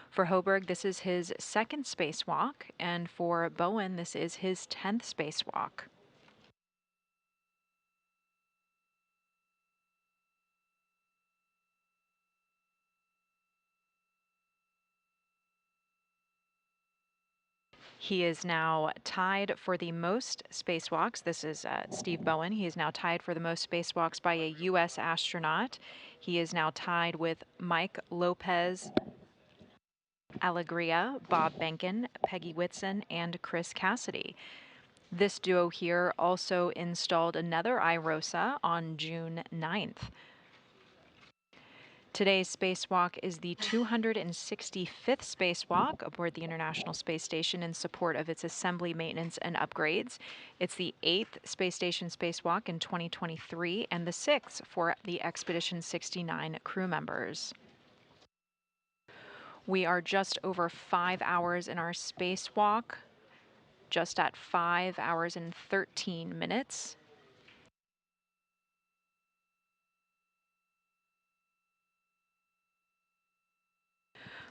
For Hoburg, this is his second spacewalk, and for Bowen, this is his 10th spacewalk. He is now tied for the most spacewalks. This is Steve Bowen. He is now tied for the most spacewalks by a U.S. astronaut. He is now tied with Mike Lopez Alegria, Bob Benken, Peggy Whitson, and Chris Cassidy. This duo here also installed another IROSA on June 9th. Today's spacewalk is the 265th spacewalk aboard the International Space Station in support of its assembly, maintenance, and upgrades. It's the 8th space station spacewalk in 2023 and the 6th for the Expedition 69 crew members. We are just over 5 hours in our spacewalk, just at 5 hours and 13 minutes.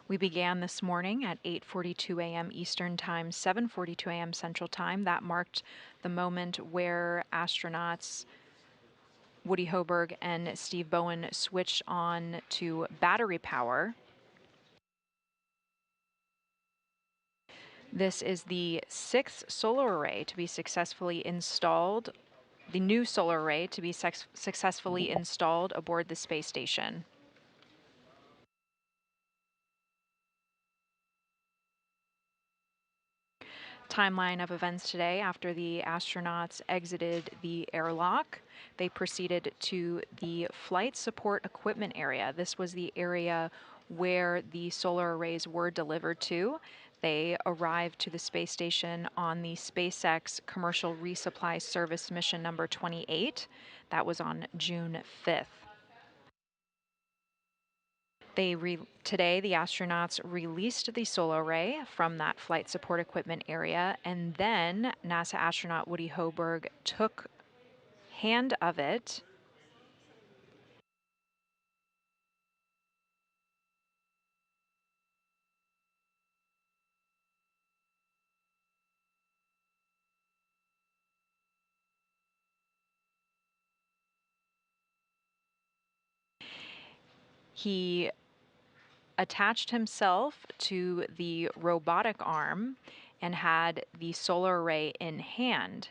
We began this morning at 8:42 a.m. Eastern Time, 7:42 a.m. Central Time. That marked the moment where astronauts Woody Hoburg and Steve Bowen switched on to battery power. This is the 6th solar array to be successfully installed, the new solar array to be successfully installed aboard the space station. Timeline of events today: after the astronauts exited the airlock, they proceeded to the flight support equipment area. This was the area where the solar arrays were delivered to. They arrived to the space station on the SpaceX Commercial Resupply Service mission number 28. That was on June 5th. Today, the astronauts released the solar array from that flight support equipment area, and then NASA astronaut Woody Hoburg took hand of it. He attached himself to the robotic arm and had the solar array in hand.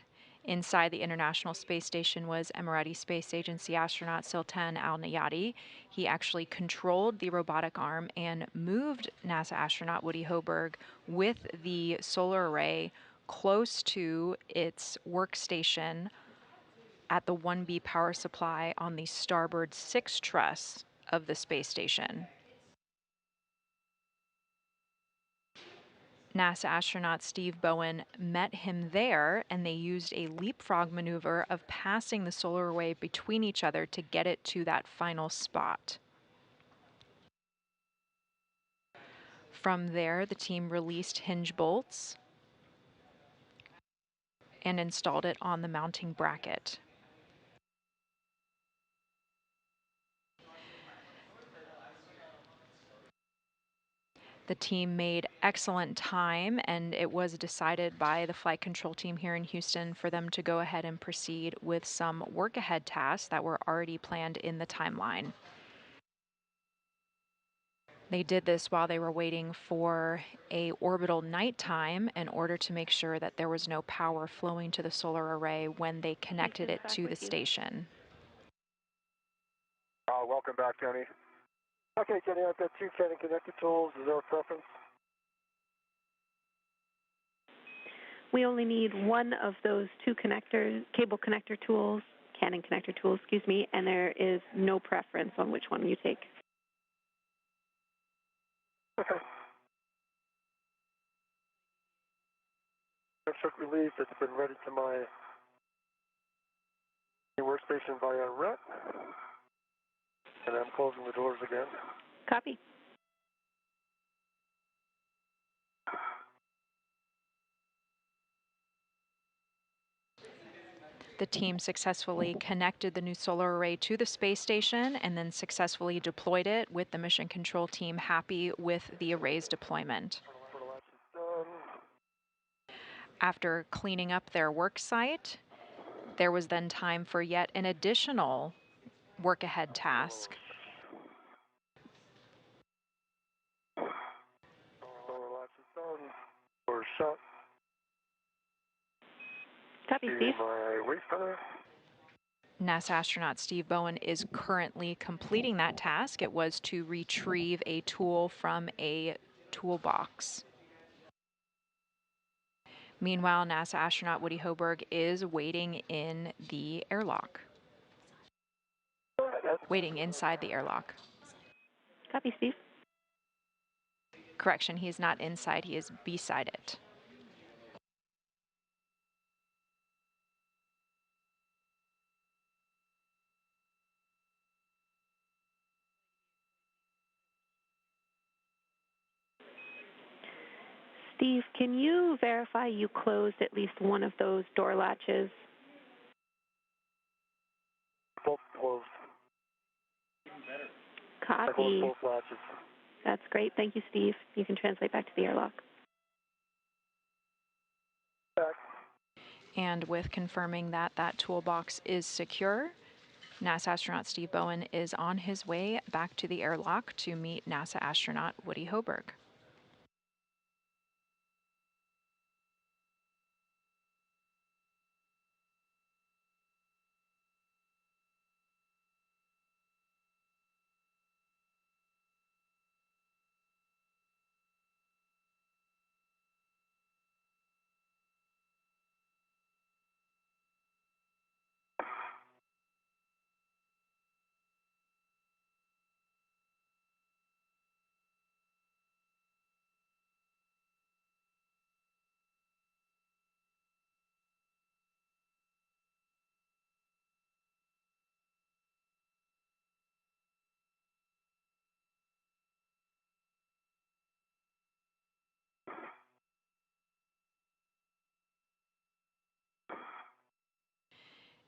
Inside the International Space Station was Emirati Space Agency astronaut Sultan Al-Nayati. He actually controlled the robotic arm and moved NASA astronaut Woody Hoberg with the solar array close to its workstation at the 1B power supply on the starboard 6 truss of the space station. NASA astronaut Steve Bowen met him there, and they used a leapfrog maneuver of passing the solar array between each other to get it to that final spot. From there, the team released hinge bolts and installed it on the mounting bracket. The team made excellent time, and it was decided by the flight control team here in Houston for them to go ahead and proceed with some work ahead tasks that were already planned in the timeline. They did this while they were waiting for a orbital nighttime in order to make sure that there was no power flowing to the solar array when they connected it to the station. Welcome back, Kenny. Okay, Kenny, I've got 2 Canon connector tools. Is there a preference? We only need one of those 2 cable connector tools, Canon connector tools, excuse me, and there is no preference on which one you take. Okay. Took relief. It's been ready to my workstation via RET. And I'm closing the doors again. Copy. The team successfully connected the new solar array to the space station and then successfully deployed it, with the mission control team happy with the array's deployment. After cleaning up their work site, there was then time for yet an additional work ahead task. Or shut. Copy, Steve. My waste center. NASA astronaut Steve Bowen is currently completing that task. It was to retrieve a tool from a toolbox. Meanwhile, NASA astronaut Woody Hoberg is waiting in the airlock. Waiting inside the airlock. Copy, Steve. Correction, he is not inside, he is beside it. Steve, can you verify you closed at least one of those door latches? Both closed. I closed Copy. both latches. That's great. Thank you, Steve. You can translate back to the airlock. Back. And with confirming that that toolbox is secure, NASA astronaut Steve Bowen is on his way back to the airlock to meet NASA astronaut Woody Hoberg.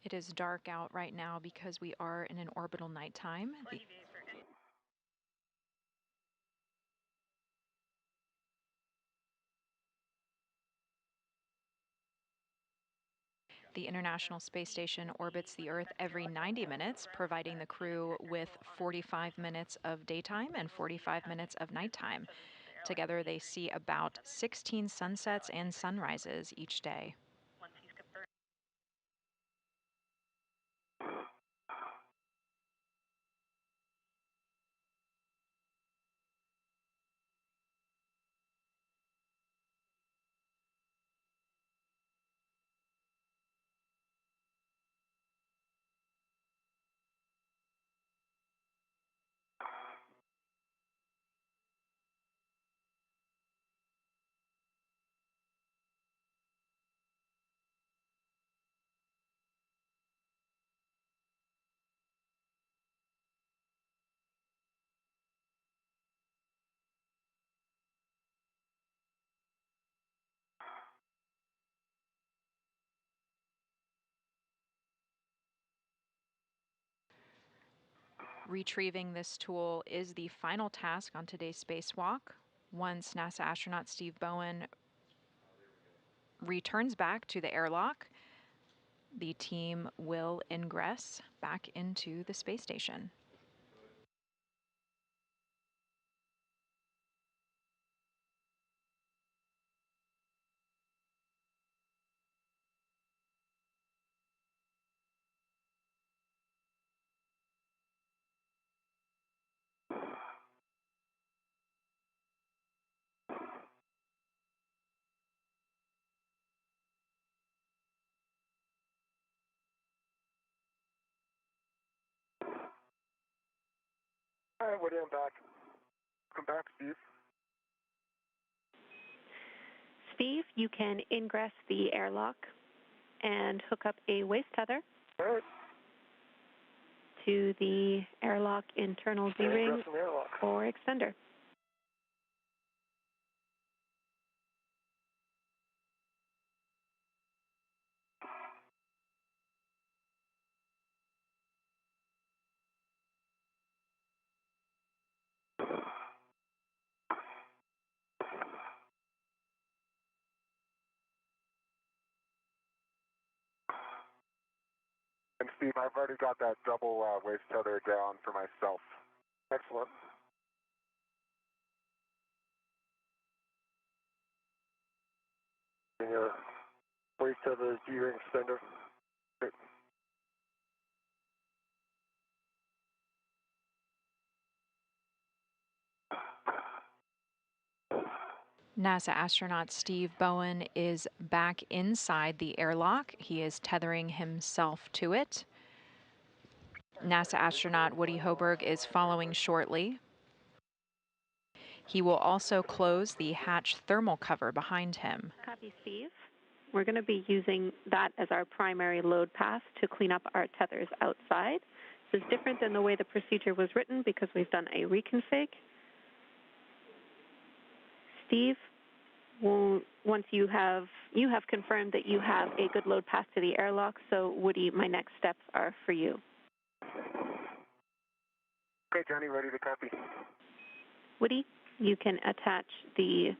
It is dark out right now because we are in an orbital nighttime. The International Space Station orbits the Earth every 90 minutes, providing the crew with 45 minutes of daytime and 45 minutes of nighttime. Together, they see about 16 sunsets and sunrises each day. Retrieving this tool is the final task on today's spacewalk. Once NASA astronaut Steve Bowen returns back to the airlock, the team will ingress back into the space station. All right, we're in back. Welcome back, Steve. Steve, you can ingress the airlock and hook up a waist tether All right. to the airlock internal D-ring Ingress and airlock. or extender. And Steve, I've already got that double waist tether down for myself. Excellent. And your waist tether D-ring extender. Great. NASA astronaut Steve Bowen is back inside the airlock. He is tethering himself to it. NASA astronaut Woody Hoberg is following shortly. He will also close the hatch thermal cover behind him. Copy, Steve. We're going to be using that as our primary load path to clean up our tethers outside. This is different than the way the procedure was written because we've done a reconfig. Steve, once you have confirmed that you have a good load path to the airlock, so Woody, my next steps are for you. Okay, Jenny, ready to copy. Woody, you can attach the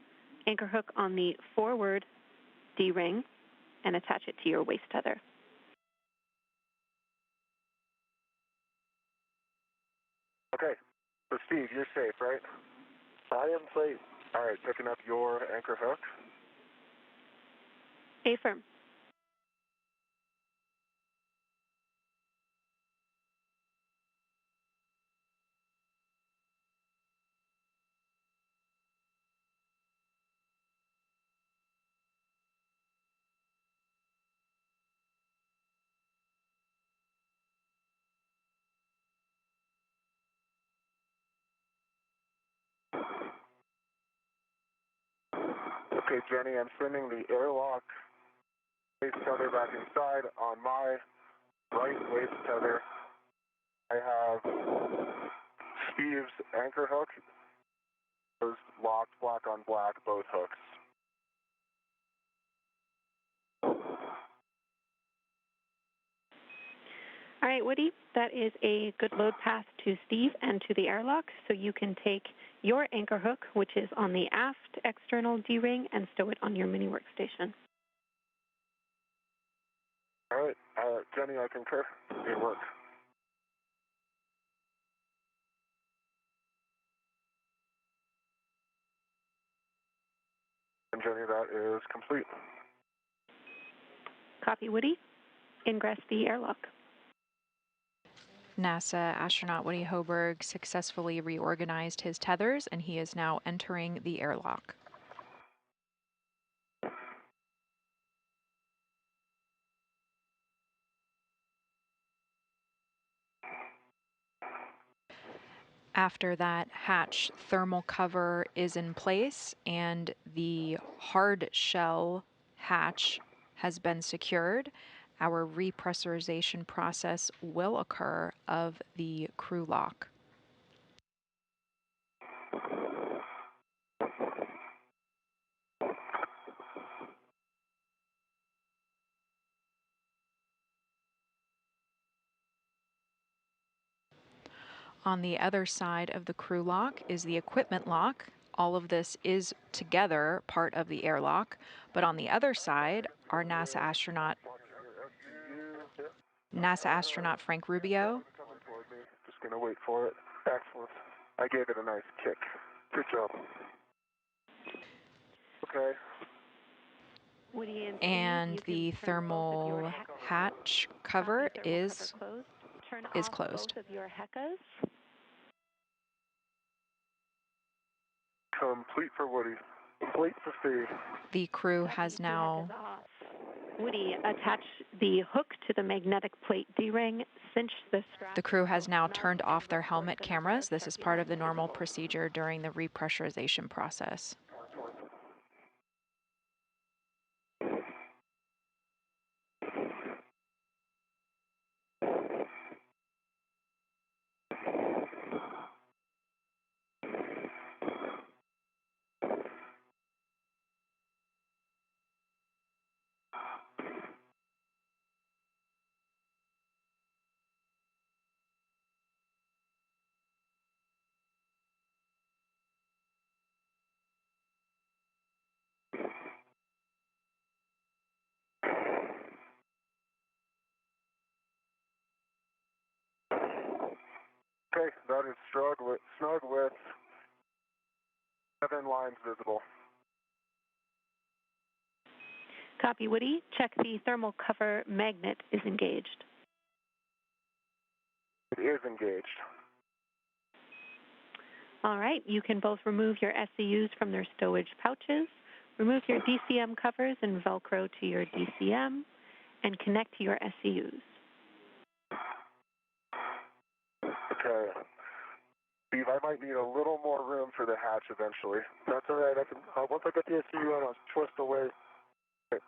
anchor hook on the forward D-ring and attach it to your waist tether. Okay, so Steve, you're safe, right? I am safe. All right, picking up your anchor hook. Affirm. Okay, Jenny, I'm sending the airlock waist tether back inside. On my right waist tether, I have Steve's anchor hook. Those locked black on black, both hooks. All right, Woody, that is a good load path to Steve and to the airlock, so you can take your anchor hook, which is on the aft external D-ring, and stow it on your mini workstation. All right, Jenny, I concur. It works. And Jenny, that is complete. Copy, Woody. Ingress the airlock. NASA astronaut Woody Hoberg successfully reorganized his tethers, and he is now entering the airlock. After that hatch thermal cover is in place and the hard shell hatch has been secured, our repressurization process will occur of the crew lock. On the other side of the crew lock is the equipment lock. All of this is together part of the airlock, but on the other side are NASA astronaut Frank Rubio. Coming toward me. Just going to wait for it. Excellent. I gave it a nice kick. Good job. Okay. Woody and Steve, And you can the turn both of your thermal hatch cover is closed. Turn is off closed. both of your HECAs. Complete for Woody. Complete for Steve. The crew has now Woody, attach the hook to the magnetic plate D-ring, cinch the strap. The crew has now turned off their helmet cameras. This is part of the normal procedure during the repressurization process. Okay, that is snug with 7 lines visible. Copy, Woody. Check the thermal cover magnet is engaged. It is engaged. All right, you can both remove your SCUs from their stowage pouches, remove your DCM covers and Velcro to your DCM, and connect to your SCUs. Okay. Steve, I might need a little more room for the hatch eventually. That's all right. I can, once I get the SCU on, I'll twist away. Okay.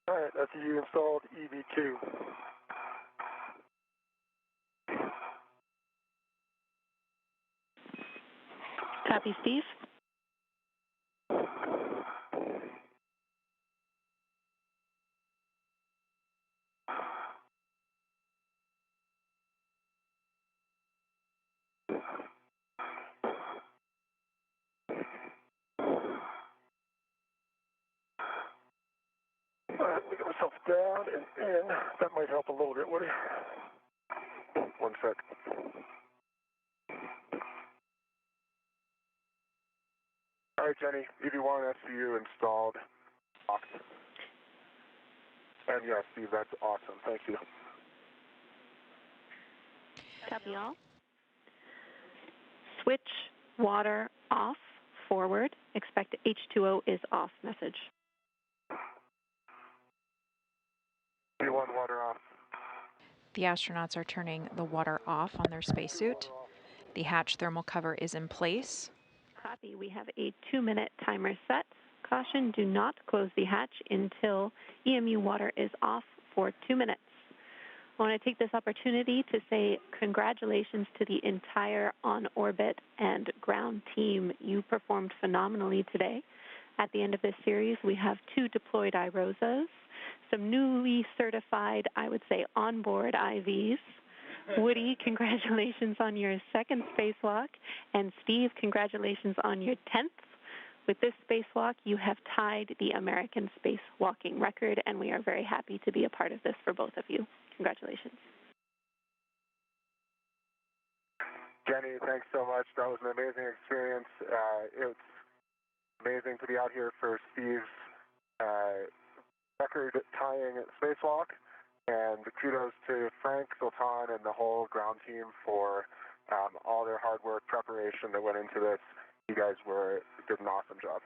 All right, SCU installed, EV2. Copy, Steve. All right, let me get myself down and in. That might help a little bit, Woody. 1 sec. All right, Jenny, EV1 SCU installed. Locked. And yes, Steve, that's awesome. Thank you. Copy all. Switch water off, forward. Expect H2O is off message. EV1 water off. The astronauts are turning the water off on their spacesuit. The hatch thermal cover is in place. Copy. We have a 2-minute timer set. Caution, do not close the hatch until EMU water is off for 2 minutes. I want to take this opportunity to say congratulations to the entire on-orbit and ground team. You performed phenomenally today. At the end of this series, we have 2 deployed IROSAs, some newly certified, I would say, onboard IVs. Woody, congratulations on your 2nd spacewalk. And Steve, congratulations on your 10th. With this spacewalk, you have tied the American spacewalking record, and we are very happy to be a part of this for both of you. Congratulations. Jenny, thanks so much. That was an amazing experience. It's amazing to be out here for Steve's record-tying spacewalk. And kudos to Frank, Sultan, and the whole ground team for all their hard work, preparation that went into this. You guys did an awesome job.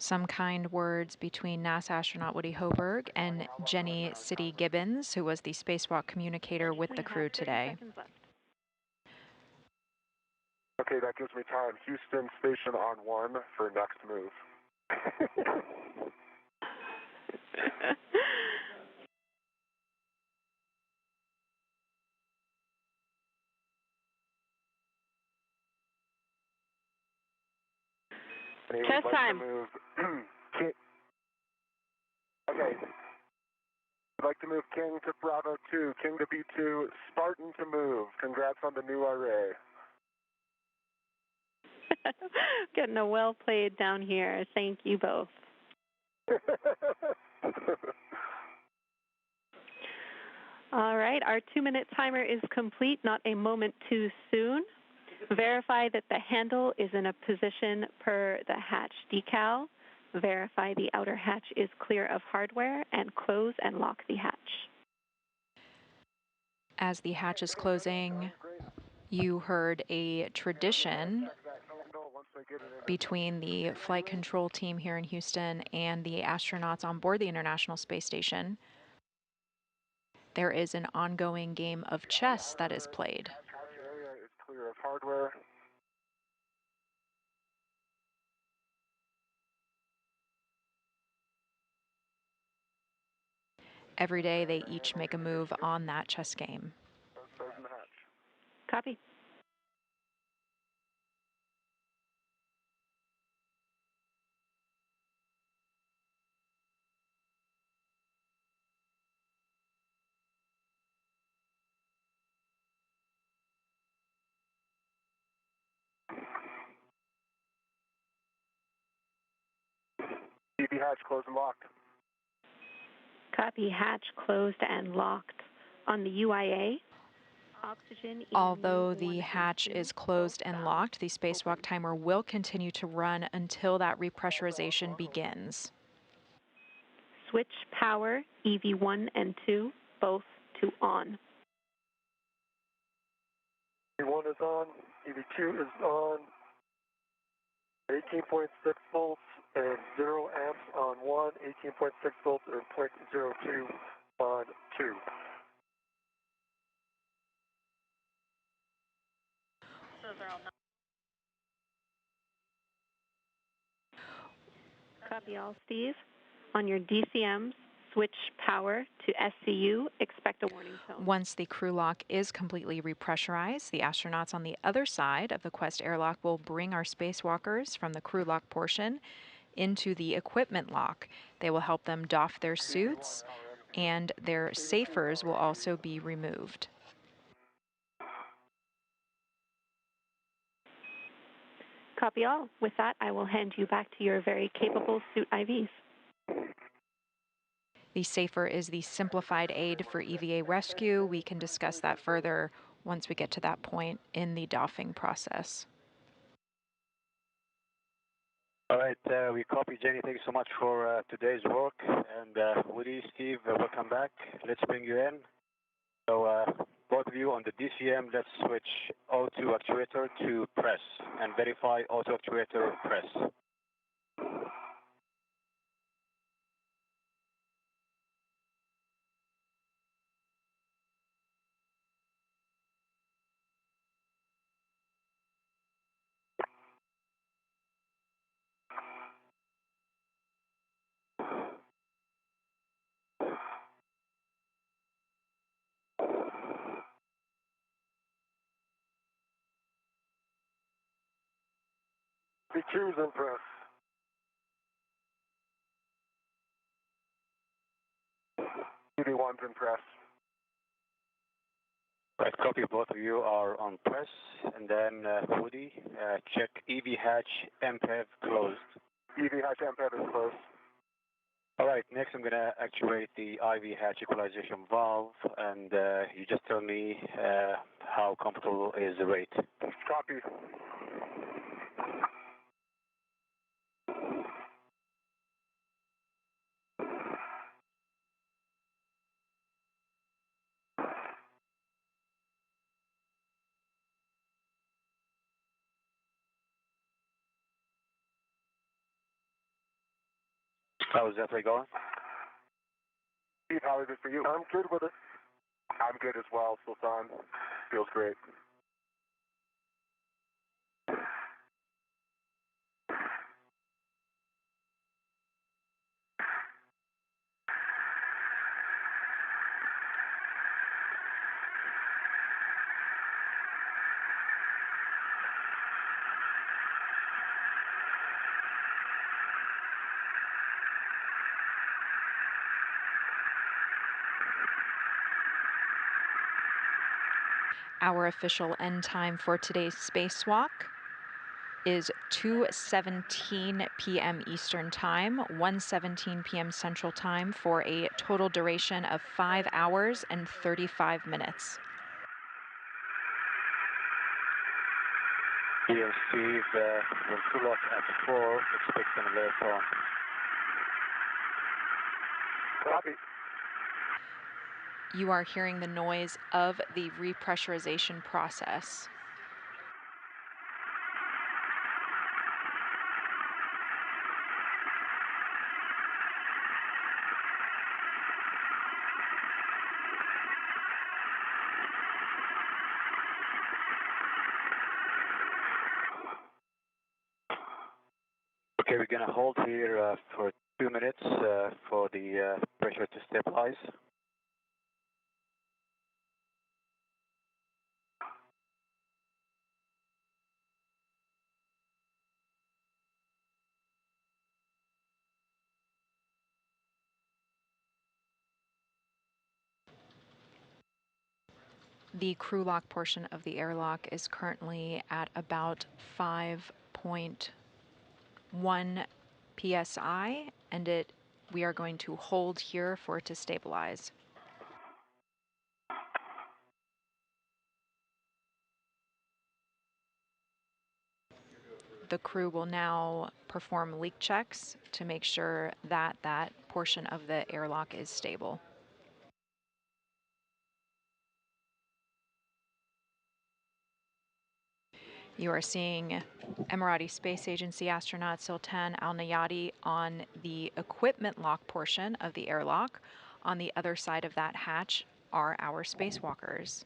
Some kind words between NASA astronaut Woody Hoberg and Jenny City Gibbons, who was the spacewalk communicator with the crew today. Okay, that gives me time. Houston, station on 1 for next move. Test time. Okay. I'd like to move King to Bravo 2, King to B2, Spartan to move. Congrats on the new array. Getting a well played down here. Thank you both. All right, our 2-minute timer is complete, not a moment too soon. Verify that the handle is in a position per the hatch decal. Verify the outer hatch is clear of hardware, and close and lock the hatch. As the hatch is closing, you heard a tradition between the flight control team here in Houston and the astronauts on board the International Space Station. There is an ongoing game of chess that is played. Area is clear of hardware. Every day they each make a move on that chess game. Closing the hatch. Copy. EV hatch closed and locked. Copy. Hatch closed and locked. On the UIA, oxygen. Although the hatch is closed and locked, the spacewalk timer will continue to run until that repressurization begins. Switch power, EV1 and 2, both to on. EV1 is on, EV2 is on, 18.6 volts and 0 amps on 1, 18.6 volts and 0.02 on 2. Copy all, Steve. On your DCMs, switch power to SCU. Expect a warning tone. Once the crew lock is completely repressurized, the astronauts on the other side of the Quest airlock will bring our spacewalkers from the crew lock portion into the equipment lock. They will help them doff their suits, and their safers will also be removed. Copy all. With that, I will hand you back to your very capable suit IVs. The safer is the simplified aid for EVA rescue. We can discuss that further once we get to that point in the doffing process. All right, we copy, Jenny. Thank you so much for today's work. And Woody, Steve, welcome back. Let's bring you in. So both of you on the DCM, let's switch O2 actuator to press and verify O2 actuator press. EV2's in press. EV1's in press. Right, copy. Both of you are on press. And then Woody, check EV hatch MPEV closed. EV hatch MPEV is closed. All right, next I'm going to actuate the IV hatch equalization valve, and you just tell me how comfortable is the rate. Copy. How's that going? Steve, how is it for you? I'm good with it. I'm good as well, Sultan. Feels great. Our official end time for today's spacewalk is 2:17 p.m. Eastern Time, 1:17 p.m. Central Time, for a total duration of 5 hours and 35 minutes. Here, Steve, we'll pull off at 4, expecting later on. Copy. You are hearing the noise of the repressurization process. Okay, we're going to hold here for 2 minutes for the pressure to stabilize. The crew lock portion of the airlock is currently at about 5.1 psi, and we are going to hold here for it to stabilize. The crew will now perform leak checks to make sure that that portion of the airlock is stable. You are seeing Emirati Space Agency astronaut Sultan Al Nayati on the equipment lock portion of the airlock. On the other side of that hatch are our spacewalkers.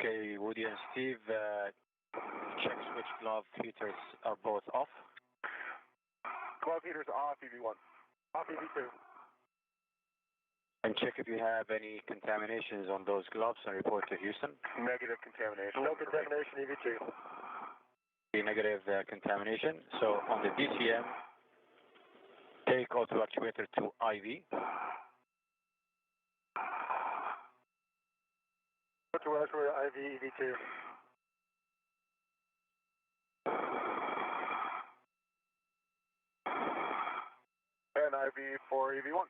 Okay, Woody and Steve, Check switch glove heaters are both off. Glove heaters off, EV1. Off EV2. And check if you have any contaminations on those gloves and report to Houston. Negative contamination. No contamination, EV2. The negative contamination. So on the DCM, take auto actuator to IV. Auto actuator IV, EV2. And IV for EV1.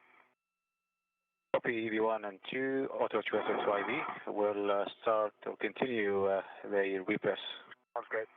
Copy EV1 and 2, auto actuator to IV. We'll start to continue the repress. Sounds great.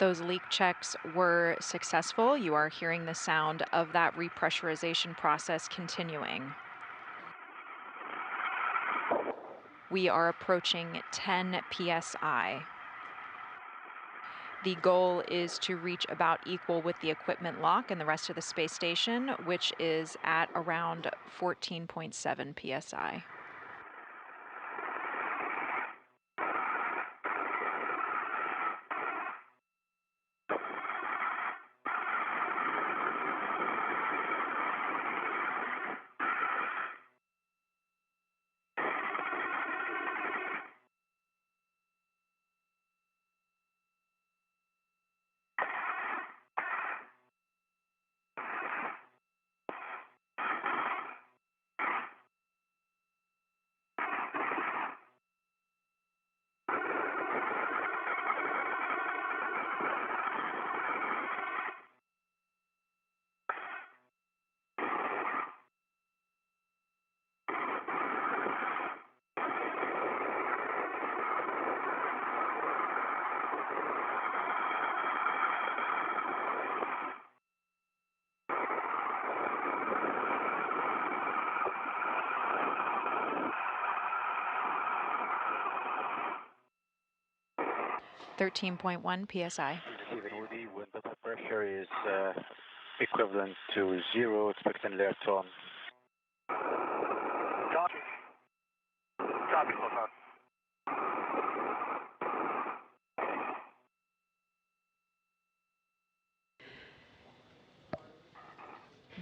Those leak checks were successful. You are hearing the sound of that repressurization process continuing. We are approaching 10 psi. The goal is to reach about equal with the equipment lock and the rest of the space station, which is at around 14.7 psi. .1 psi. Stephen Woody, when the pressure is equivalent to 0, expect an alert on. Copy. Copy, Sultan.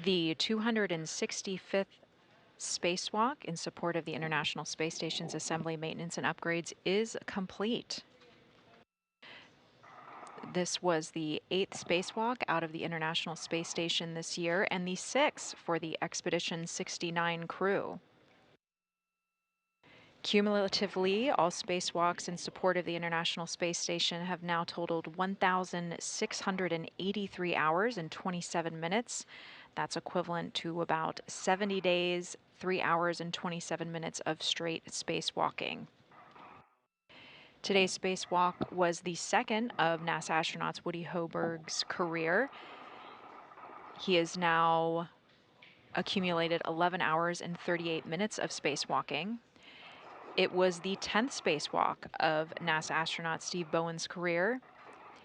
The 265th spacewalk in support of the International Space Station's assembly, maintenance, and upgrades is complete. This was the 8th spacewalk out of the International Space Station this year and the 6th for the Expedition 69 crew. Cumulatively, all spacewalks in support of the International Space Station have now totaled 1,683 hours and 27 minutes. That's equivalent to about 70 days, 3 hours and 27 minutes of straight spacewalking. Today's spacewalk was the second of NASA astronaut Woody Hoberg's career. He has now accumulated 11 hours and 38 minutes of spacewalking. It was the 10th spacewalk of NASA astronaut Steve Bowen's career.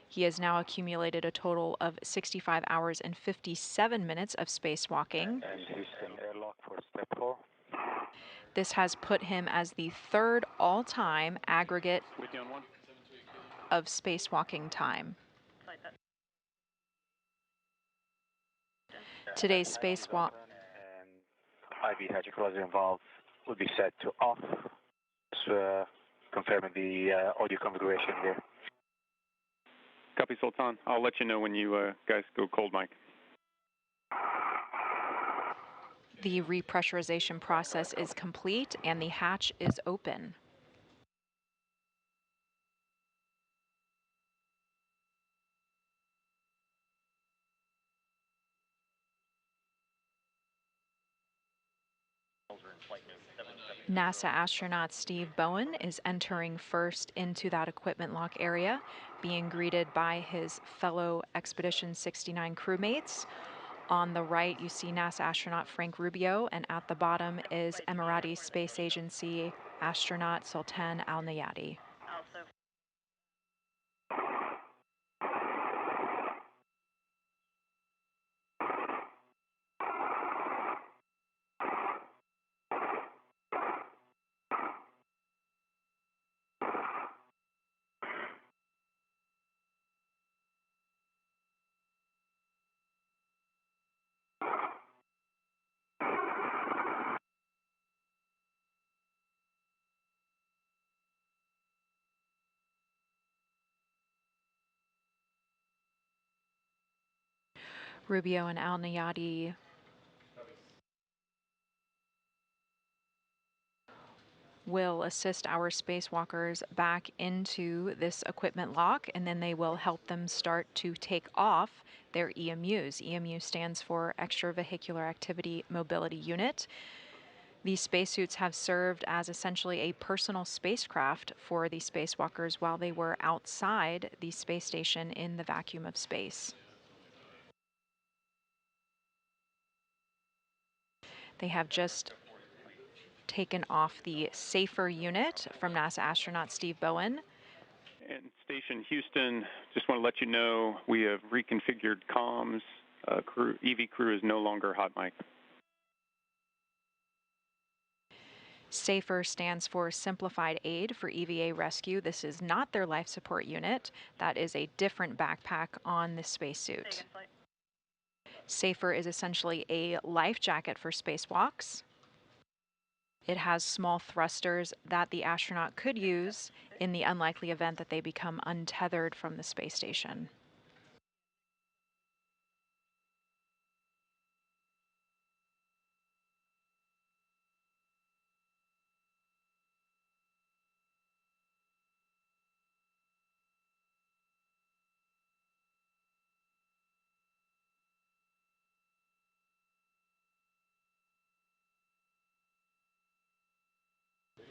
He has now accumulated a total of 65 hours and 57 minutes of spacewalking. And Houston airlock for step 4. This has put him as the third all-time aggregate of spacewalking time. Today's spacewalk. And IV hydrocollider valve will be set to off. So, confirming the audio configuration here. Copy, Sultan. I'll let you know when you guys go cold, Mike. The repressurization process is complete and the hatch is open. NASA astronaut Steve Bowen is entering first into that equipment lock area, being greeted by his fellow Expedition 69 crewmates. On the right, you see NASA astronaut Frank Rubio, and at the bottom is Emirati Space Agency astronaut Sultan Al Nayati. Rubio and Al Nayati will assist our spacewalkers back into this equipment lock, and then they will help them start to take off their EMUs. EMU stands for Extravehicular Activity Mobility Unit. These spacesuits have served as essentially a personal spacecraft for the spacewalkers while they were outside the space station in the vacuum of space. They have just taken off the SAFER unit from NASA astronaut Steve Bowen. And Station Houston, just want to let you know we have reconfigured comms. EV crew is no longer hot mic. SAFER stands for Simplified Aid for EVA Rescue. This is not their life support unit. That is a different backpack on the spacesuit. SAFER is essentially a life jacket for spacewalks. It has small thrusters that the astronaut could use in the unlikely event that they become untethered from the space station.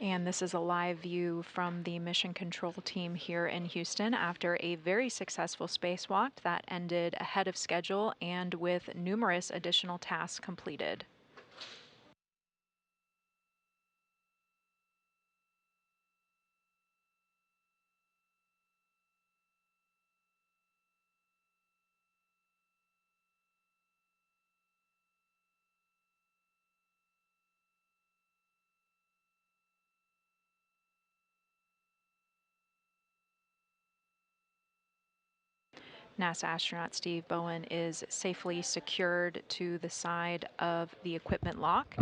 And this is a live view from the mission control team here in Houston after a very successful spacewalk that ended ahead of schedule and with numerous additional tasks completed. NASA astronaut Steve Bowen is safely secured to the side of the equipment lock.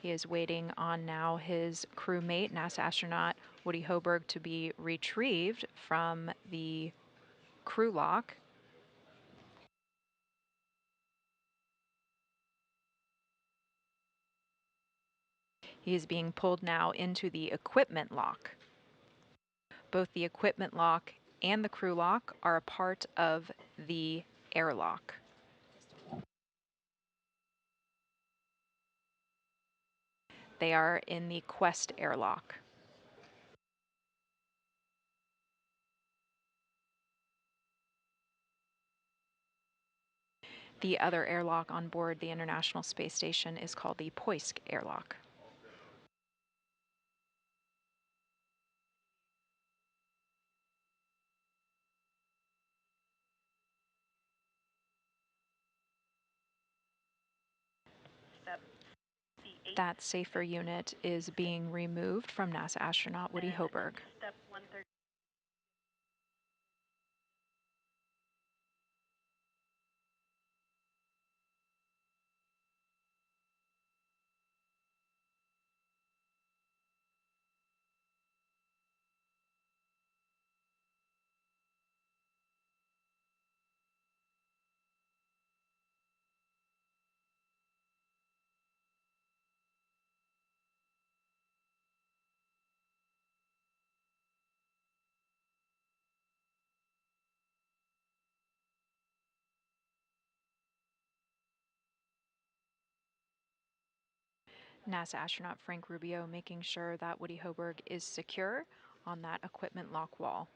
He is waiting on now his crewmate, NASA astronaut Woody Hoburg, to be retrieved from the crew lock. He is being pulled now into the equipment lock. Both the equipment lock and the crew lock are a part of the airlock. They are in the Quest airlock. The other airlock on board the International Space Station is called the Poisk airlock. That safer unit is being removed from NASA astronaut Woody Hoburg. NASA astronaut Frank Rubio making sure that Woody Hoburg is secure on that equipment lock wall.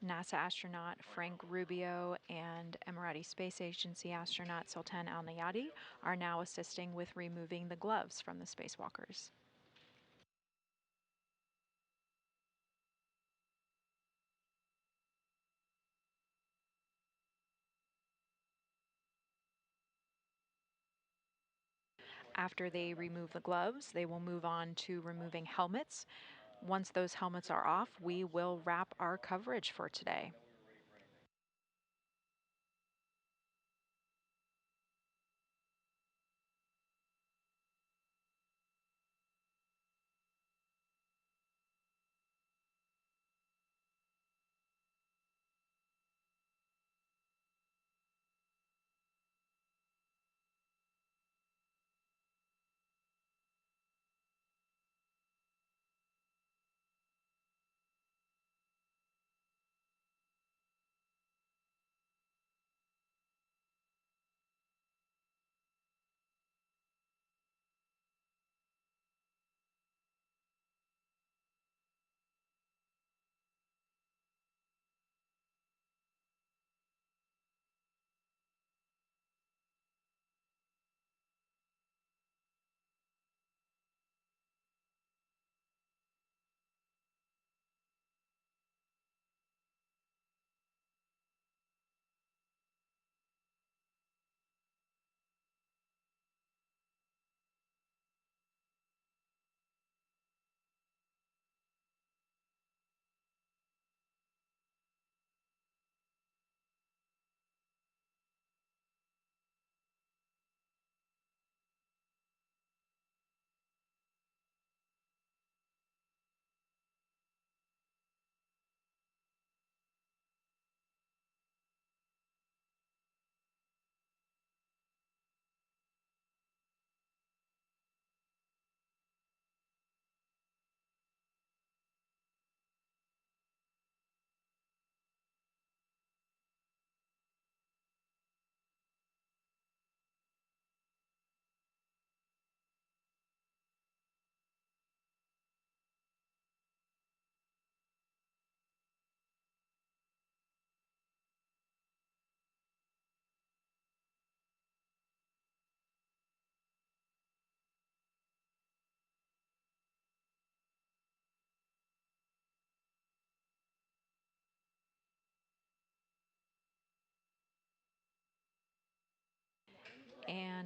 NASA astronaut Frank Rubio and Emirati Space Agency astronaut Sultan Al Nayadi are now assisting with removing the gloves from the spacewalkers. After they remove the gloves, they will move on to removing helmets. Once those helmets are off, we will wrap our coverage for today.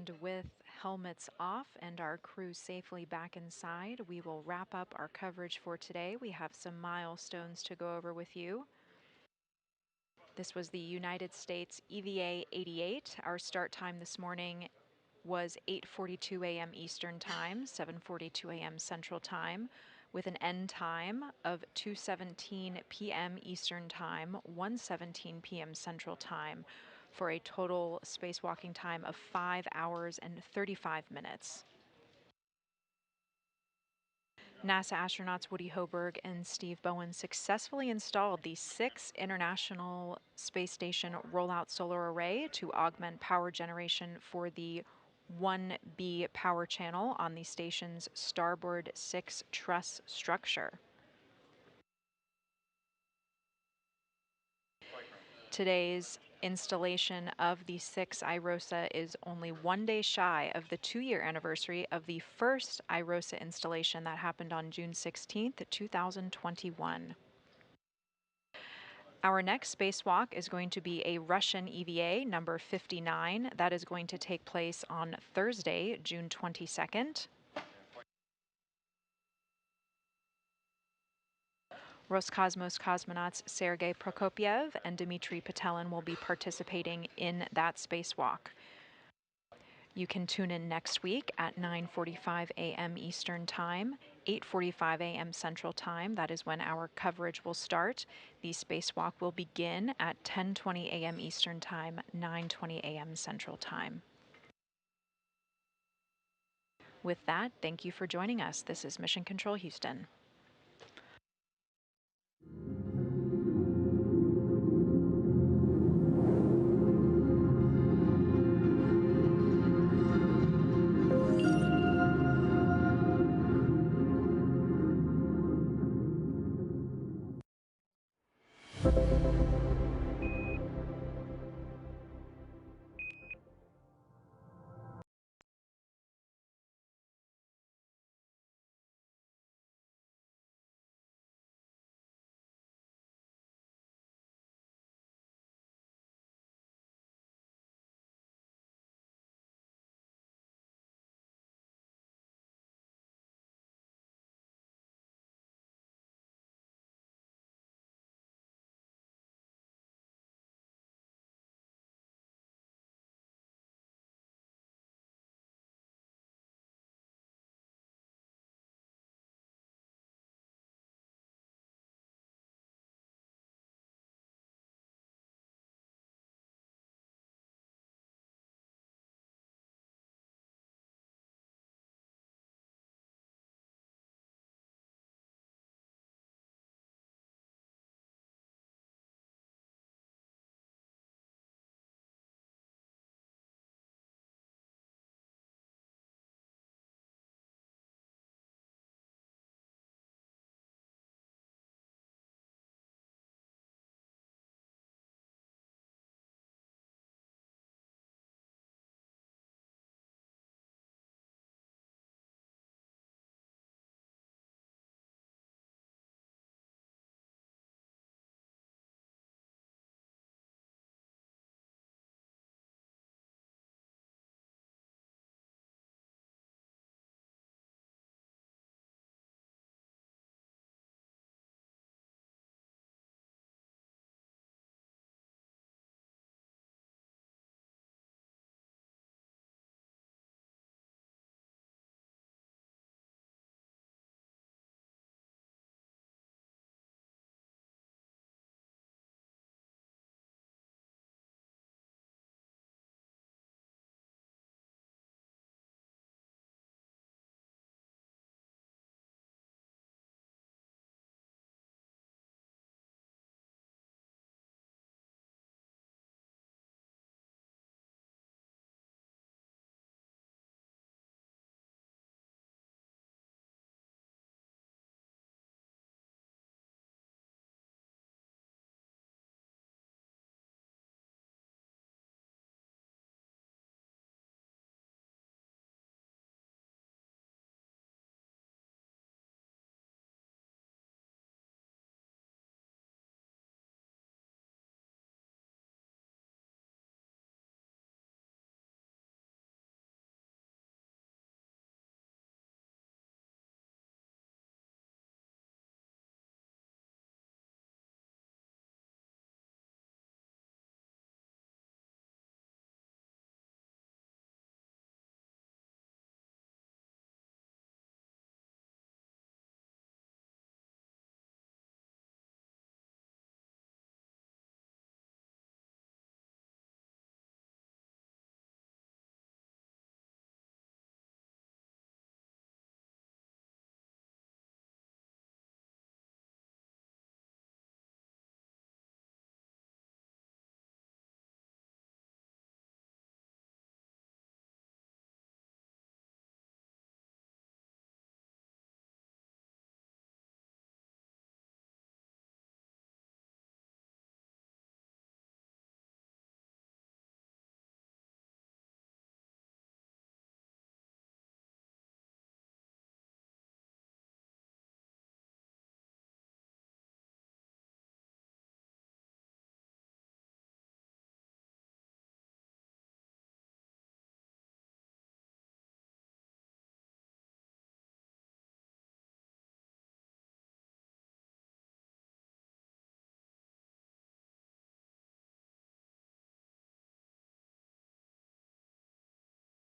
And with helmets off and our crew safely back inside, we will wrap up our coverage for today. We have some milestones to go over with you. This was the United States EVA 88. Our start time this morning was 8:42 a.m. Eastern Time, 7:42 a.m. Central Time, with an end time of 2:17 p.m. Eastern Time, 1:17 p.m. Central Time, for a total spacewalking time of 5 hours and 35 minutes. NASA astronauts Woody Hoberg and Steve Bowen successfully installed the 6th International Space Station Rollout Solar Array to augment power generation for the 1B power channel on the station's starboard 6 truss structure. Today's installation of the 6 IROSA is only 1 day shy of the 2-year anniversary of the first IROSA installation that happened on June 16, 2021. Our next spacewalk is going to be a Russian EVA number 59. That is going to take place on Thursday, June 22nd. Roscosmos cosmonauts Sergei Prokopyev and Dmitry Petelin will be participating in that spacewalk. You can tune in next week at 9:45 a.m. Eastern Time, 8:45 a.m. Central Time. That is when our coverage will start. The spacewalk will begin at 10:20 a.m. Eastern Time, 9:20 a.m. Central Time. With that, thank you for joining us. This is Mission Control Houston.